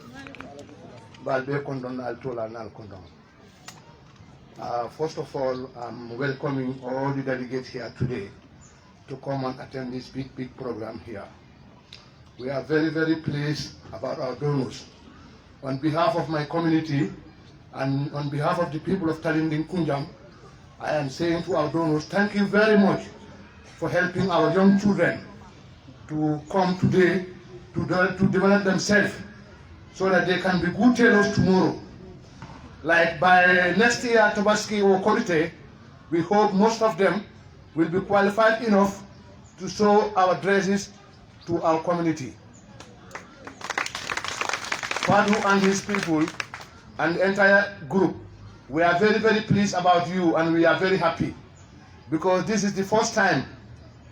First of all, I'm welcoming all the delegates here today to come and attend this big program here. We are very, very pleased about our donors. On behalf of my community and on behalf of the people of Tallinding Kunjam, I am saying to our donors, thank you very much for helping our young children to come today to develop themselves so that they can be good tailors tomorrow. Like by next year, Tabaski or Korite, we hope most of them will be qualified enough to sew our dresses to our community. Fadu and his people and the entire group, we are very, very pleased about you, and we are very happy because this is the first time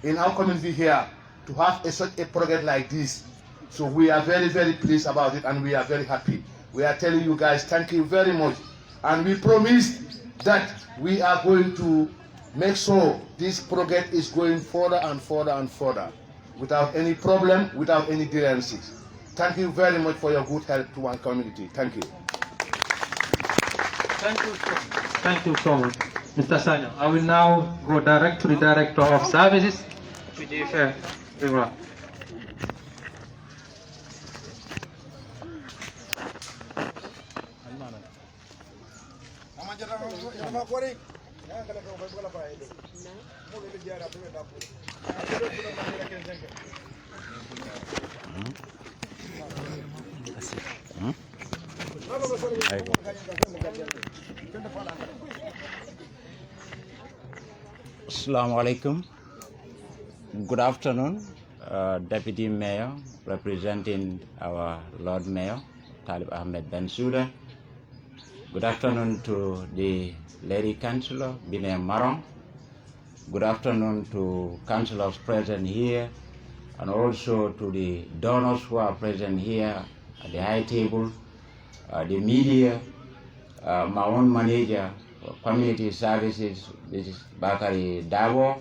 in our community here to have such a project like this. So we are very, very pleased about it, and we are very happy. We are telling you guys thank you very much, and we promise that we are going to make sure this project is going further and further and further without any problem, without any delinquencies. Thank you very much for your good help to our community. Thank you. Thank you so much, Mr. Sanya. I will now go direct to the Director of Services, River. Assalamu alaikum. Good afternoon, Deputy Mayor representing our Lord Mayor, Talib Ahmed Bensouda. Good afternoon to the Lady Councillor, Bine Marong. Good afternoon to councillors present here, and also to the donors who are present here at the high table, the media, my own manager, community services, this is Bakari Dabo,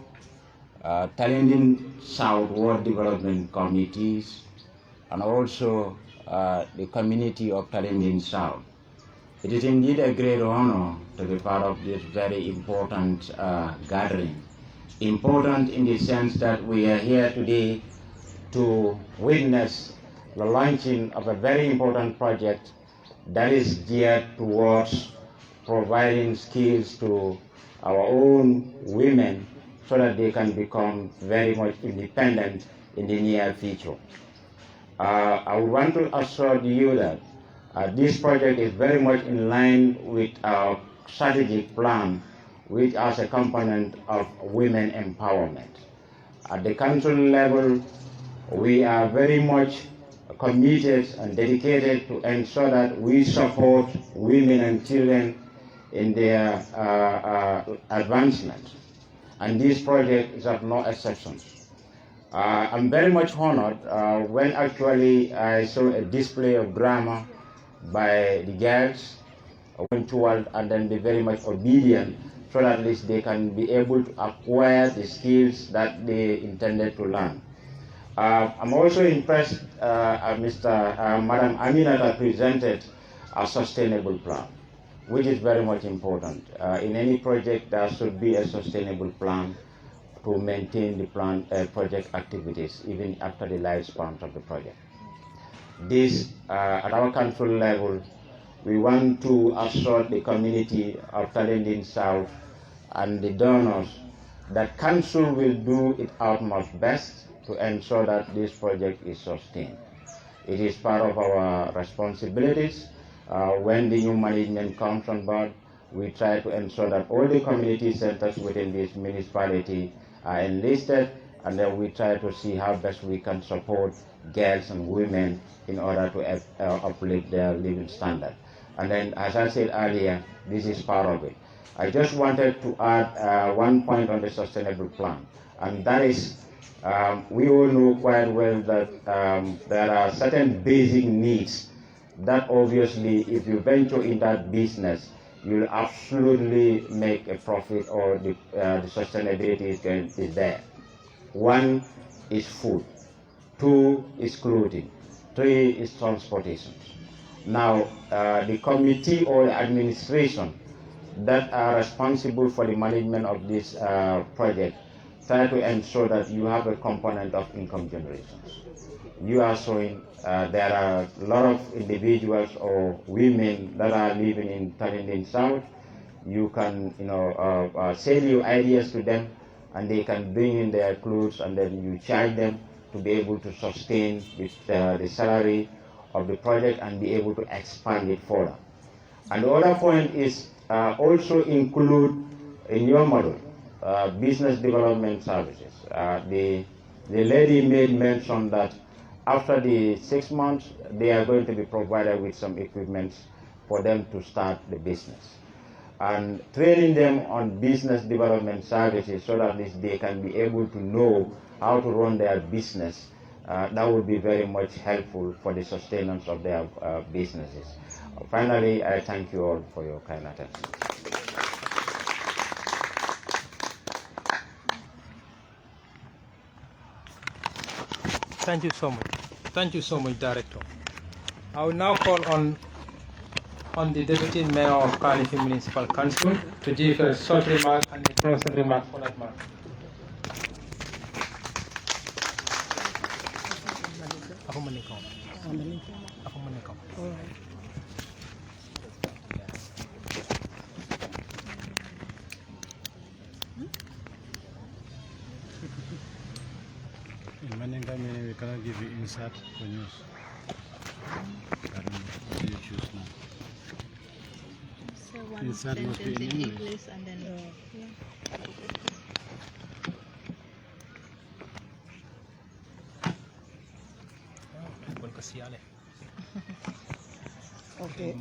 Tallinding South World Development Committees, and also the community of Tallinding South. It is indeed a great honor to be part of this very important gathering. Important in the sense that we are here today to witness the launching of a very important project that is geared towards providing skills to our own women so that they can become very much independent in the near future. I would want to assure you that this project is very much in line with our strategic plan, which is a component of women empowerment. At the council level, we are very much committed and dedicated to ensure that we support women and children in their advancement. And this project is of no exception. I'm very much honored when actually I saw a display of grammar by the girls, punctual and then be very much obedient, so that at least they can be able to acquire the skills that they intended to learn. I'm also impressed, Madam Aminata presented a sustainable plan, which is very much important. In any project, there should be a sustainable plan to maintain the plan project activities even after the lifespan of the project. This, at our council level, we want to assure the community of Tallinding South and the donors that council will do its utmost best to ensure that this project is sustained. It is part of our responsibilities. When the new management comes on board, we try to ensure that all the community centers within this municipality are enlisted, and then we try to see how best we can support girls and women in order to uplift their living standard. And then, as I said earlier, this is part of it. I just wanted to add one point on the sustainable plan, and that is we all know quite well that there are certain basic needs that obviously if you venture in that business, you'll absolutely make a profit, or the sustainability is there. One is food, two is clothing, three is transportation. Now, the committee or the administration that are responsible for the management of this project try to ensure that you have a component of income generation. You are showing there are a lot of individuals or women that are living in Tallinding South. You can, sell your ideas to them, and they can bring in their clothes, and then you charge them to be able to sustain the salary of the project and be able to expand it further. And the other point is also include in your model business development services. The lady made mention that after the 6 months, they are going to be provided with some equipment for them to start the business. And training them on business development services so that they can be able to know how to run their business. That would be very much helpful for the sustenance of their businesses. Finally, I thank you all for your kind attention. Thank you so much. Thank you so much, Director. I will now call on the Deputy Mayor of Cardiff Municipal Council to give a short remark and a closing remark for that matter. In Maninga, we cannot give you insert for news. You choose now. So one Insert must be sentence in in English. English and then Okay.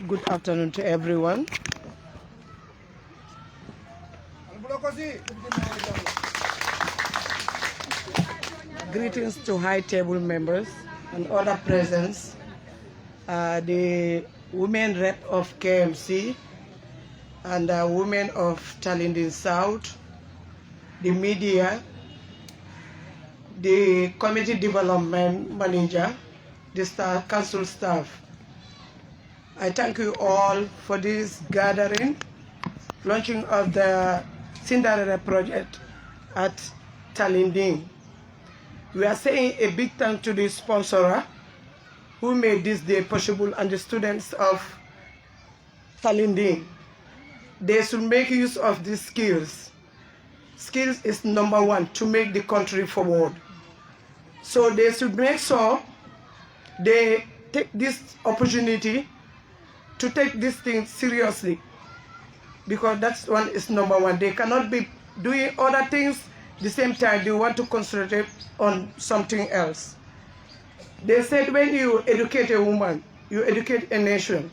Good afternoon to everyone. Greetings to high table members and other presents, the women rep of KMC and the women of Tallinding South, the media, the community development manager, the council staff. I thank you all for this gathering, launching of the Cinderella project at Tallinding. We are saying a big thank to the sponsor who made this day possible and the students of Tallinding. They should make use of these skills. Skills is number one to make the country forward. So they should make sure they take this opportunity to take this thing seriously, because that's one is number one. They cannot be doing other things the same time. They want to concentrate on something else. They said when you educate a woman, you educate a nation.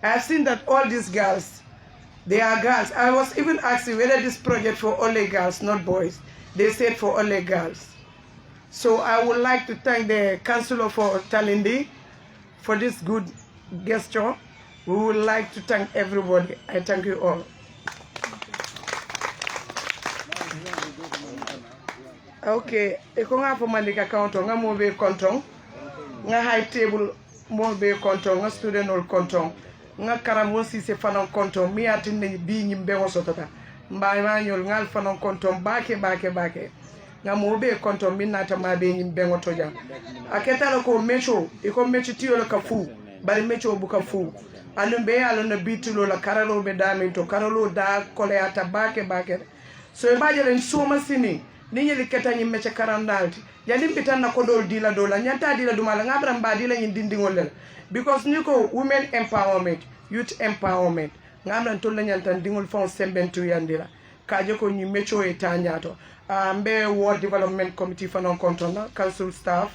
I have seen that all these girls, They are girls. I was even asking whether this project for only girls, not boys. They said for only girls. So I would like to thank the Councillor for tallinding for this good gesture. We would like to thank everybody. I thank you all. Okay, eko nga po malika konton nga mo be konton nga high table mo be konton nga student ol konton nga Karamo Ceesay fanan konton mi atinde bi nyimbe o sotota mbay ma nyol ngal fanan konton bake nga mo be konton min nata ma be nyimbe o toja aketa ko mecho iko mecho tiyo ka fu bari mecho bu ka fu alumbe alo na bitulo la karalo be dami to karalo da kole ata bake so e bajelen soma sini niñeli ketani meche karandalti yadim bitanna ko dol dila dola nyanta dila dumala ngabram ba dila nyin dindingol lela because niko women empowerment youth empowerment ngamran tolla nyanta dingol fon sembentu yandila kaje ko nyi mecho e tanyato mbe ward development committee fanon kontona council staff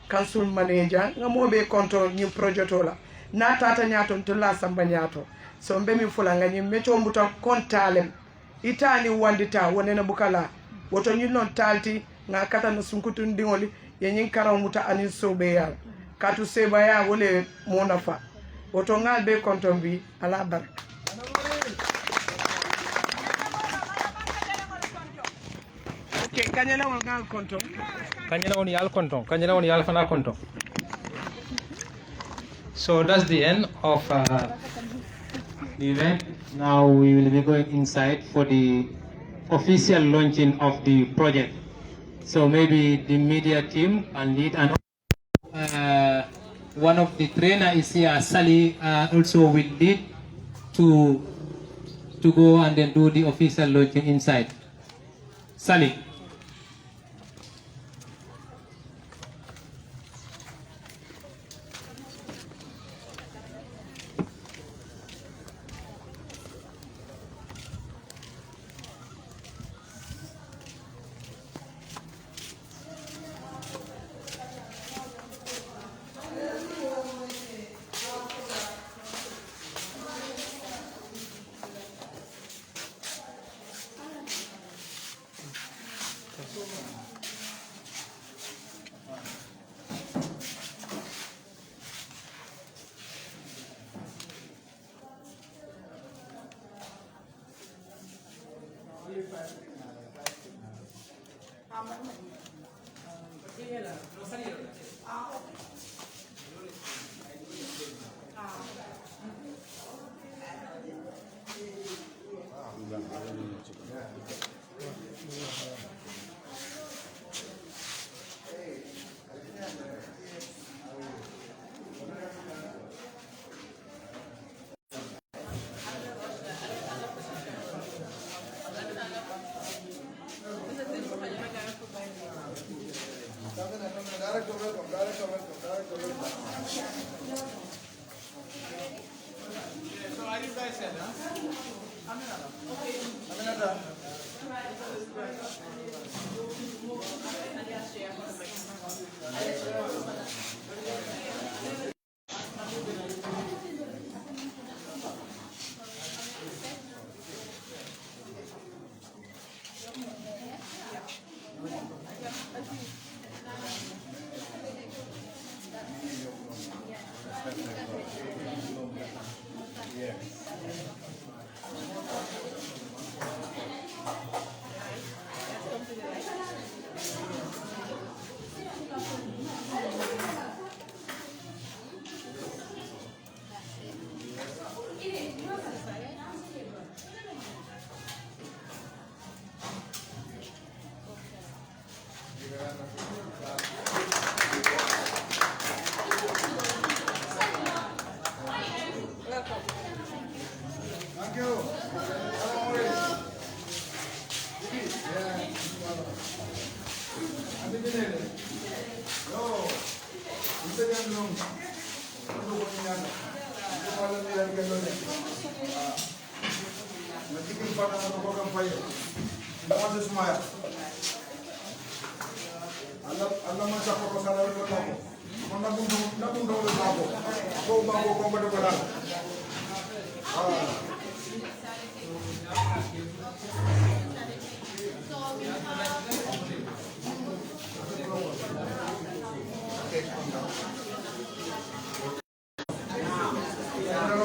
council manager ngamobe konton nyi project ola na tata nyato tolla samba nyato so mbe mi fula nganyi mecho mbuta kontalem itani wandita wonena bukala woto ñun non talti nga kata no sunkutu ndingoli ye ñin karaw muta anin sobe yal katu seba ya wole monafa woto ngal be konton bi ala baraka okay kanyala wol ngal konton kanyala on yal fana konton. So that's the end of the event. Now we will be going inside for the official launching of the project. So maybe the media team can lead, and one of the trainer is here, Sally, also will lead to go and then do the official launching inside. Sally.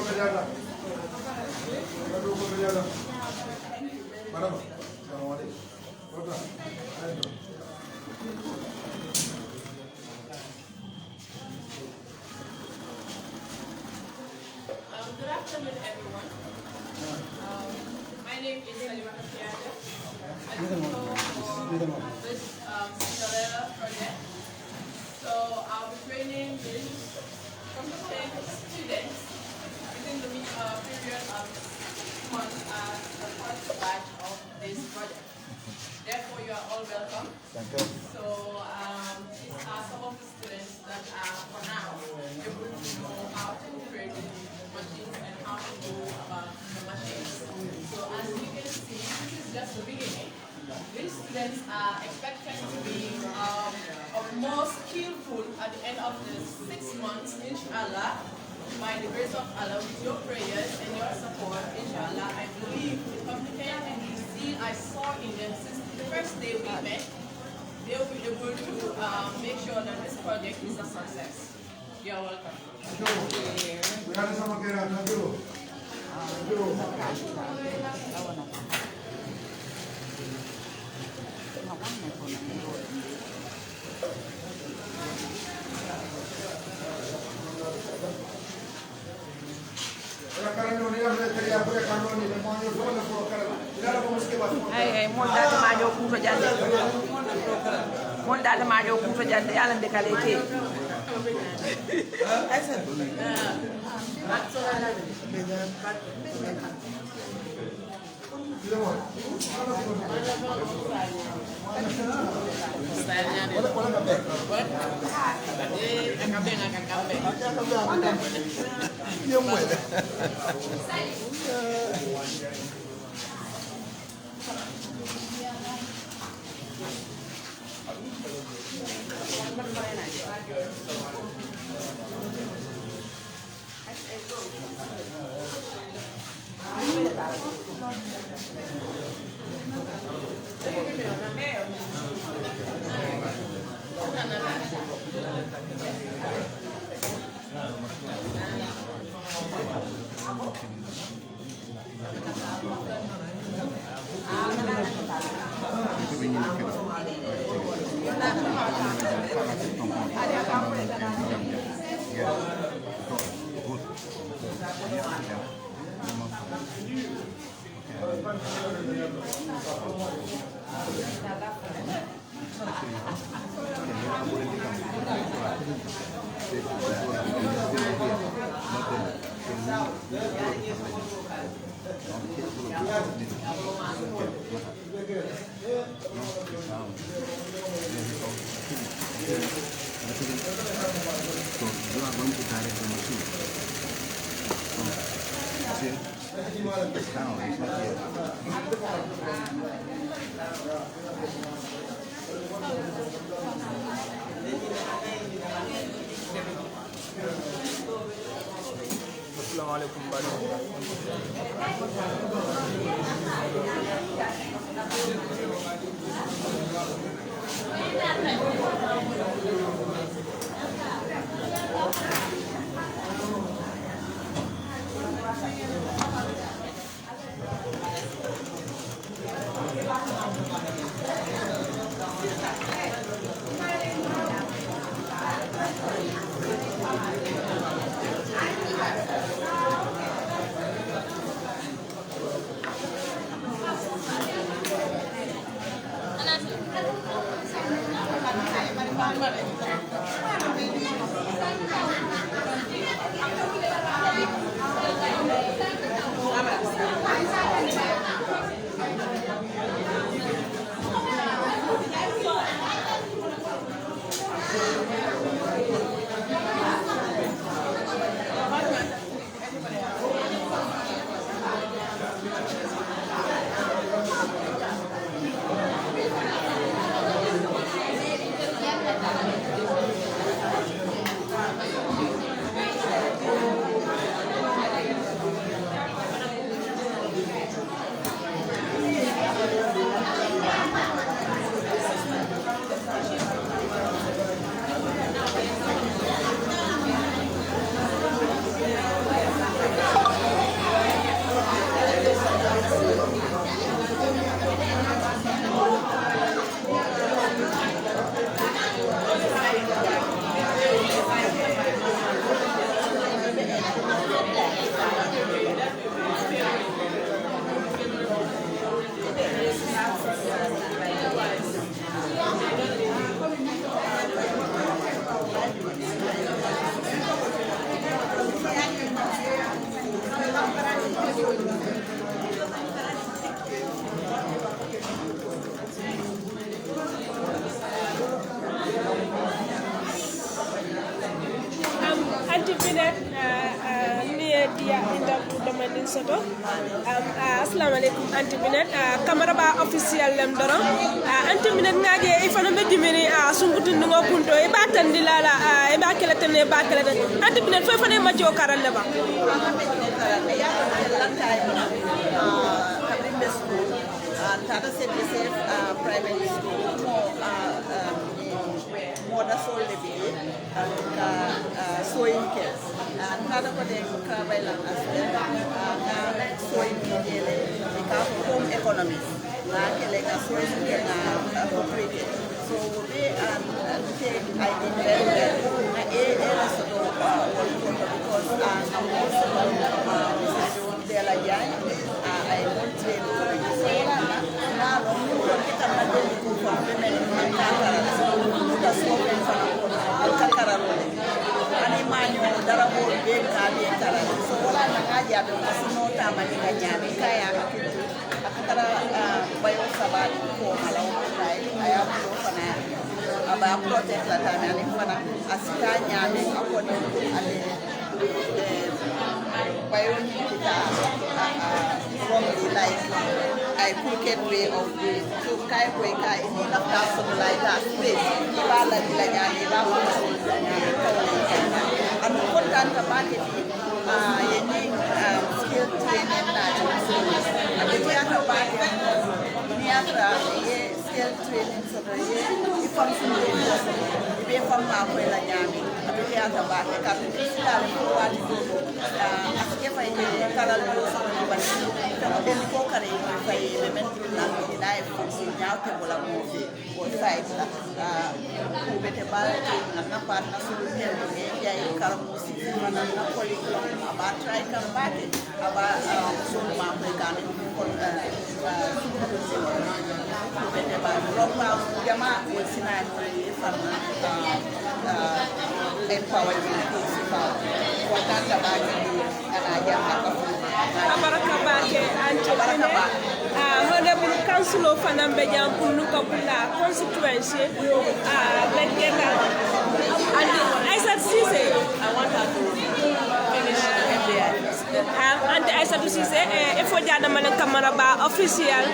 Good afternoon, everyone. My name is Cllr Karamo Ceesay. I'm the CEO for this Cinderella project. So I'll be training these competent students within the period of 6 months as the first batch of this project. Therefore, you are all welcome. Thank you. So these are some of the students that are, for now, able to know how to operate the machines and how to go about the machines. So as you can see, this is just the beginning. These students are expected to be more skillful at the end of the 6 months, inshallah. By the grace of Allah, with your prayers and your support, inshallah, I believe the commitment and the zeal I saw in them since the first day we met, they will be able to make sure that this project is a success. You're welcome. Ay mondade ma ñoo kuuto jande mondade ma ñoo kuuto jande yalla ndekale te Assalamualaikum Domandin Soto. Assalamu alaikum Auntie Binet. Camera ba official lem doro. Auntie Binet ngaje ifana be dimini sungutu ngo punto e batandi lala e ba kala tan e ba kala tan. Auntie Binet fo fane ma jo karal le ba. Tata Ceesay primary school moda sol de bi sewing care tata ko de ka bailan asbe na sewing jele ka home economics na kele ka sewing care na operated so we take I did very well na so because I'm also Mrs. Dela Yang I want to na lo kita madeni ko women in Kakara so Cllr Karamo ani manyo dara bo be ka be kara so wala na ngaja do sino ta mani ka nyame kaya akitu akara bayo sabali ko malaw dai aya ko fana aba protect la ta ani fana asika nyame akoni ale bayo ni kita from the like I crooked way of doing so kai ko kai ni na ta so like that space ba la la nyame ba ko I'm important about it. Skill training na skill training so ifam be fam ma ko la nyami abiti ata ba ke ka sila ko wati do aske fay ne kala do so ba ta den ko kare fay be men na dai ko si nyaate bola mo fi o side la ko bete ba na pa na so ne ya Karamo Ceesay na ko li aba try come back aba so ma ko ka ni ko bete ba ropa jama ko sina ko farma empowerment ko tanta ba ni ana ya Abaraka bake Auntie Binet. Honorable Councilor Fanambe Jam Punuka Pula constituency Bedgeta and Aissatou Ceesay. I want her to finish MDI. And Aissatou Ceesay efo jada malen camera ba official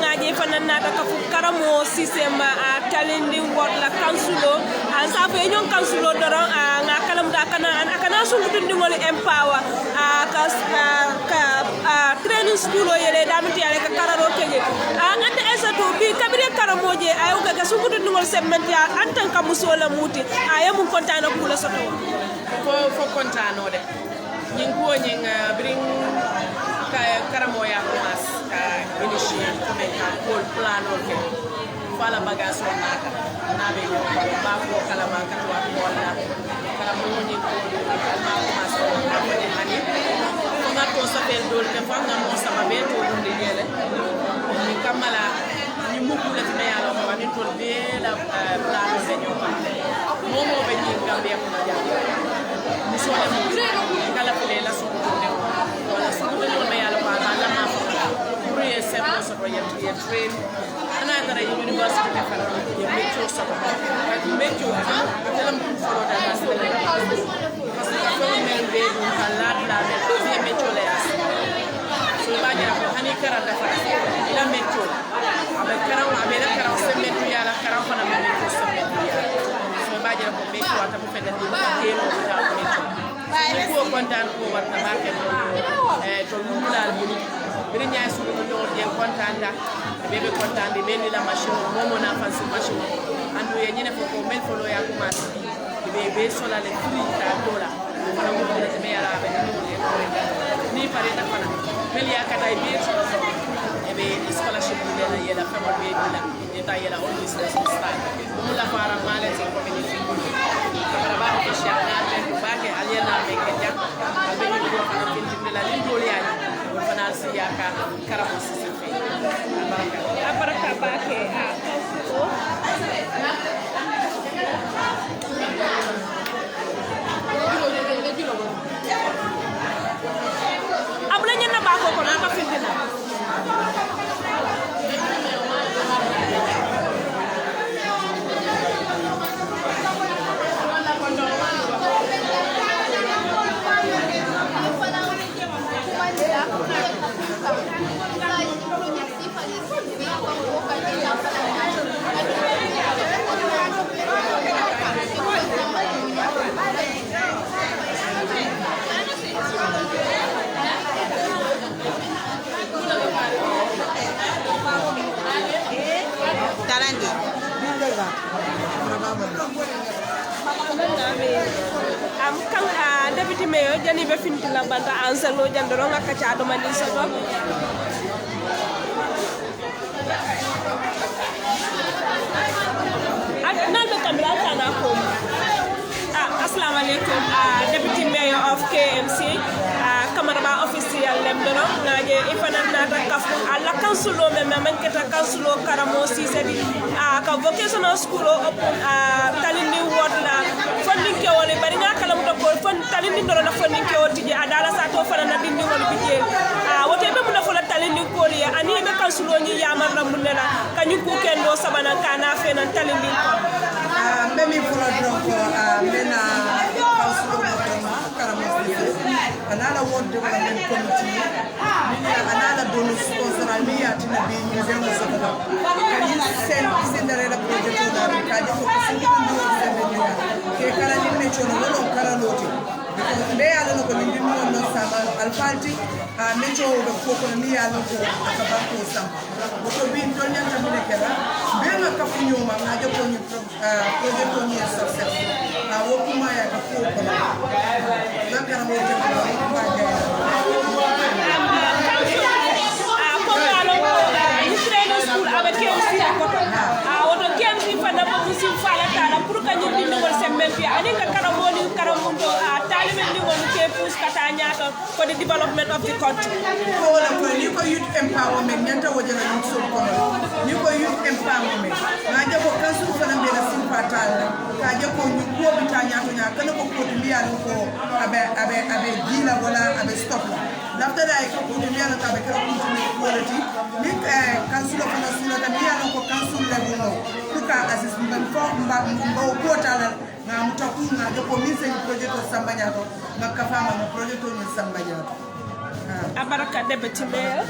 ngaje fanana ta Cllr Karamo Ceesay ma tallinding ward la councilor and sa fe ñon councilor doro nga kalam da kana sungutu ndingol empower training school yele damti ale ka kararo keje ande Aissatou bi kabire karamoje ayo ga sungutu ndingol sementi antan ka musola muti ayamu kontana kula soto fo kontano de ñing ko ñing bring Karamo ya commence ka initier comme ka pol plan ok fala bagage on naka na be ko ba ko kala ma ka to wala Karamo ñing ko ma commence ko de mani ko ma to sa bel dol ke fa nga mo sama be to de yele ni kamala ni muku la me yalo ko ni to be la plan de ñoo ko momo be ñi gambe ko na ja muso le mu kala fele la so ko de wala so ko de me yalo ba la ma ko pour ye se mo so ko ye train ana dara university de fara ye metro so ko metro ko lam ko da la se parce que ko men be dum kala la ye metro le as so ba ja ko hani kara da fara ila metro abe la kara se metro ya la kara fana metro se metro ya so ba ja ko metro ata ko fede de telo ta metro ko kontaan ko warta baake to lulal bulu biri nyaay su ko do de kontaanda bebe kontaande be ni la machine momo na fansi machine andu ye nyine ko men folo ya ko mas be sola le free ta dola fana ko de me yara be ni pare ta fana mel ya kata be be scholarship de la yela famo be dila eta yela on business style mo la fara male ci community para ba ko shana be ba ke aliena be ke ja albe ni ko fana kin la ni doli ya fana si ya ka Karamo Ceesay abaraka bake abla ñen na ba ko na ka fitina Kan deputy mayor jani be finti la banta ansalo jandoro ngaka cha do mani soto nalbe kamra kana ko assalamu alaikum deputy mayor of KMC camaraba official lemdono ngaje ifanan nata kafu alla kansulo me manketa kansulo Karamo Ceesay ka vocational school open talindi ward la funding ke wala bari nga kala muto ko fon talindi ndoro na funding ke wotiji adala sa to fana na dindi wala bije wote be muna fola talindi ko ya ani be kansulo ni yamar na munela kanyu ko kendo sabana kana fe nan talindi ko memi fola donc mena kansulo Karamo Ceesay anala ward development committee anala donu sponsor almiya tina bi museum sabana kani Cinderella project na kaje ko Cinderella ke kala ni chono wala kala loti be ala no ko ndi no sama alfalti mecho do ko ni ala ko akaba ko sam ko bi to nyanta mi kala be ma ka funyo ma ngaje ko ni project ko ni success wo kuma ya ka ko ko na kana mo ke ko ma ja school avec KMC akoto woto KMC fana bo musim fala tala pour ka ñu dindi wol sembe fi ani ka karamoni karamundo talibe ni wol ke pus kata nyaato for the development of the country ko wala ko ni ko youth empowerment nyanta wajana ñu so ko ni ko youth empowerment na je ko kansu fana be na sim fatala ka je ko ñu ko bi ta nyaato nya kana ko ko bi ya ko abe gila wala abe stop la lafta dai ko ko bi ya ta be ko continue quality ni kansu fana sula ta biya ko kansu la no kuka assistant ko mba ko tala na mutaku na de ko mise ni project sambanya to makafama na project ni sambanya to abaraka deputy mayor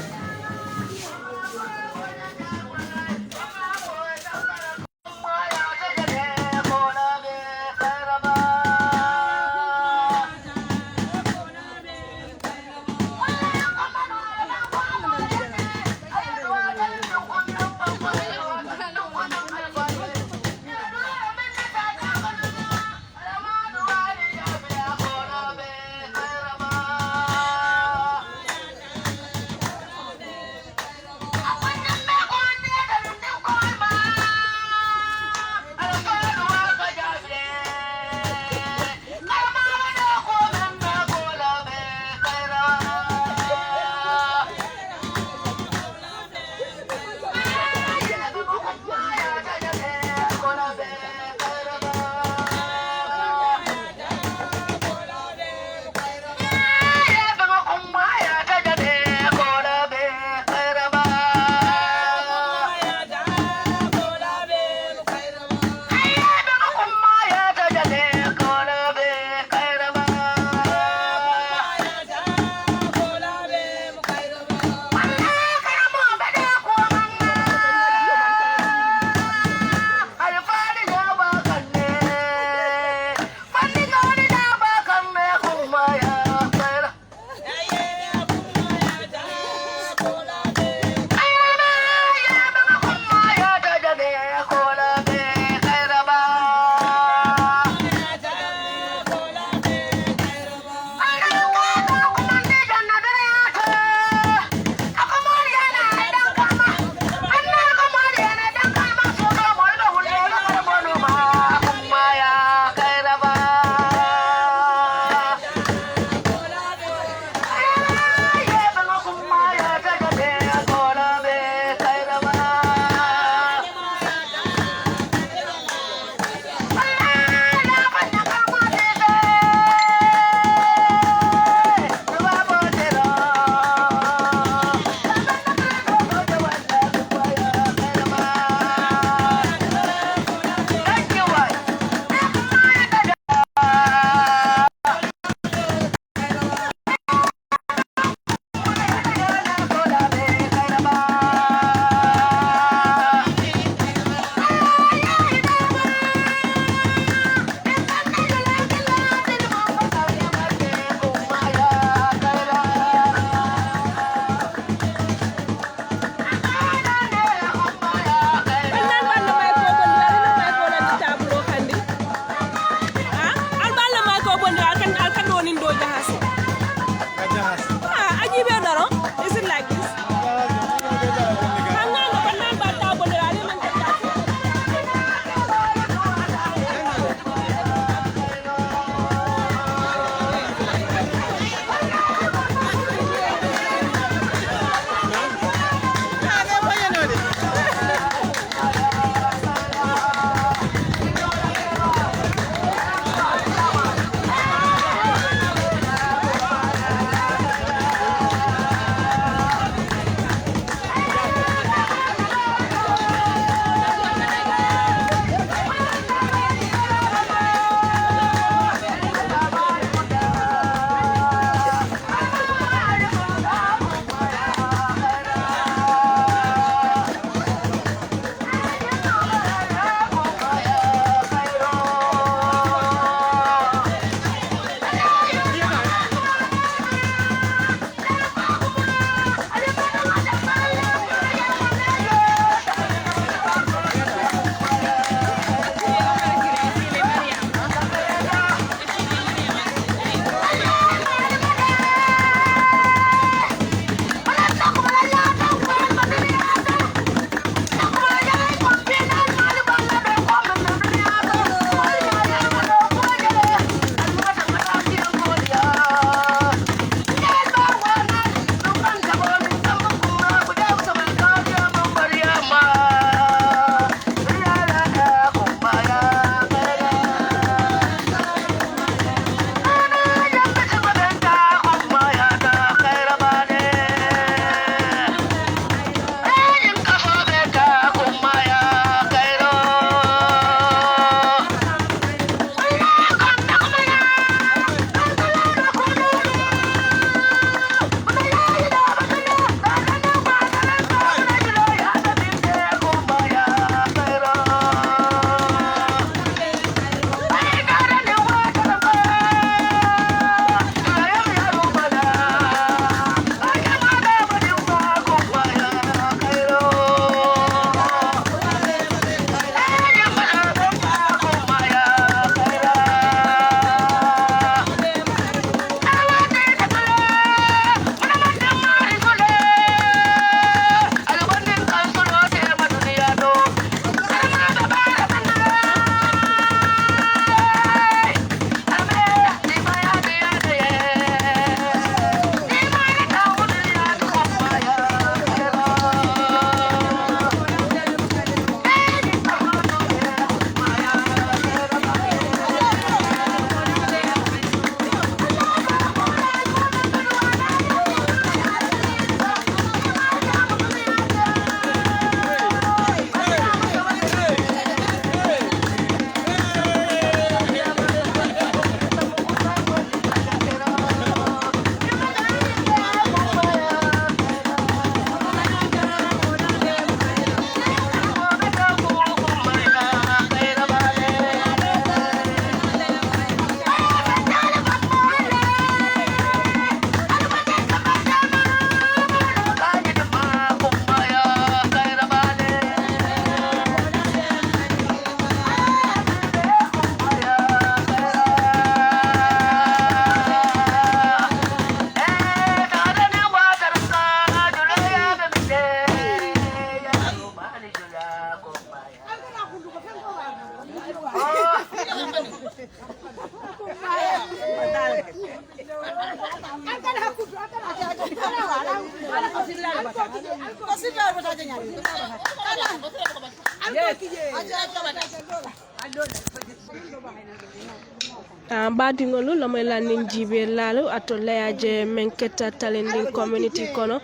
baadiŋolu lamay la nin jibe lalu ato layaje menketa tallinding community kono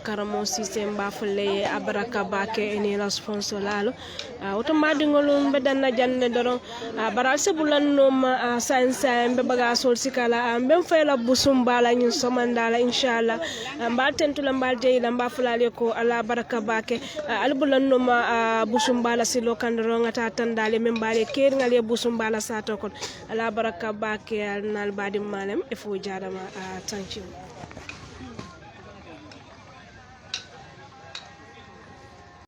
Karamo Ceesay mbafule abaraka bake eni sponsor lalu oto baadiŋolu mbe danna janne doron baral sebulanno ma sansa mbe baga sol sikala mbe fayla busum bala nyin somandala inshallah mbal tentula mbal jeyila mbafulale ko ala baraka bake albulanno ma busum bala silo kandoro ngata tandale membale ker ngale busum bala sato kon ala baraka bake al nal badim malem e fo jadama thank you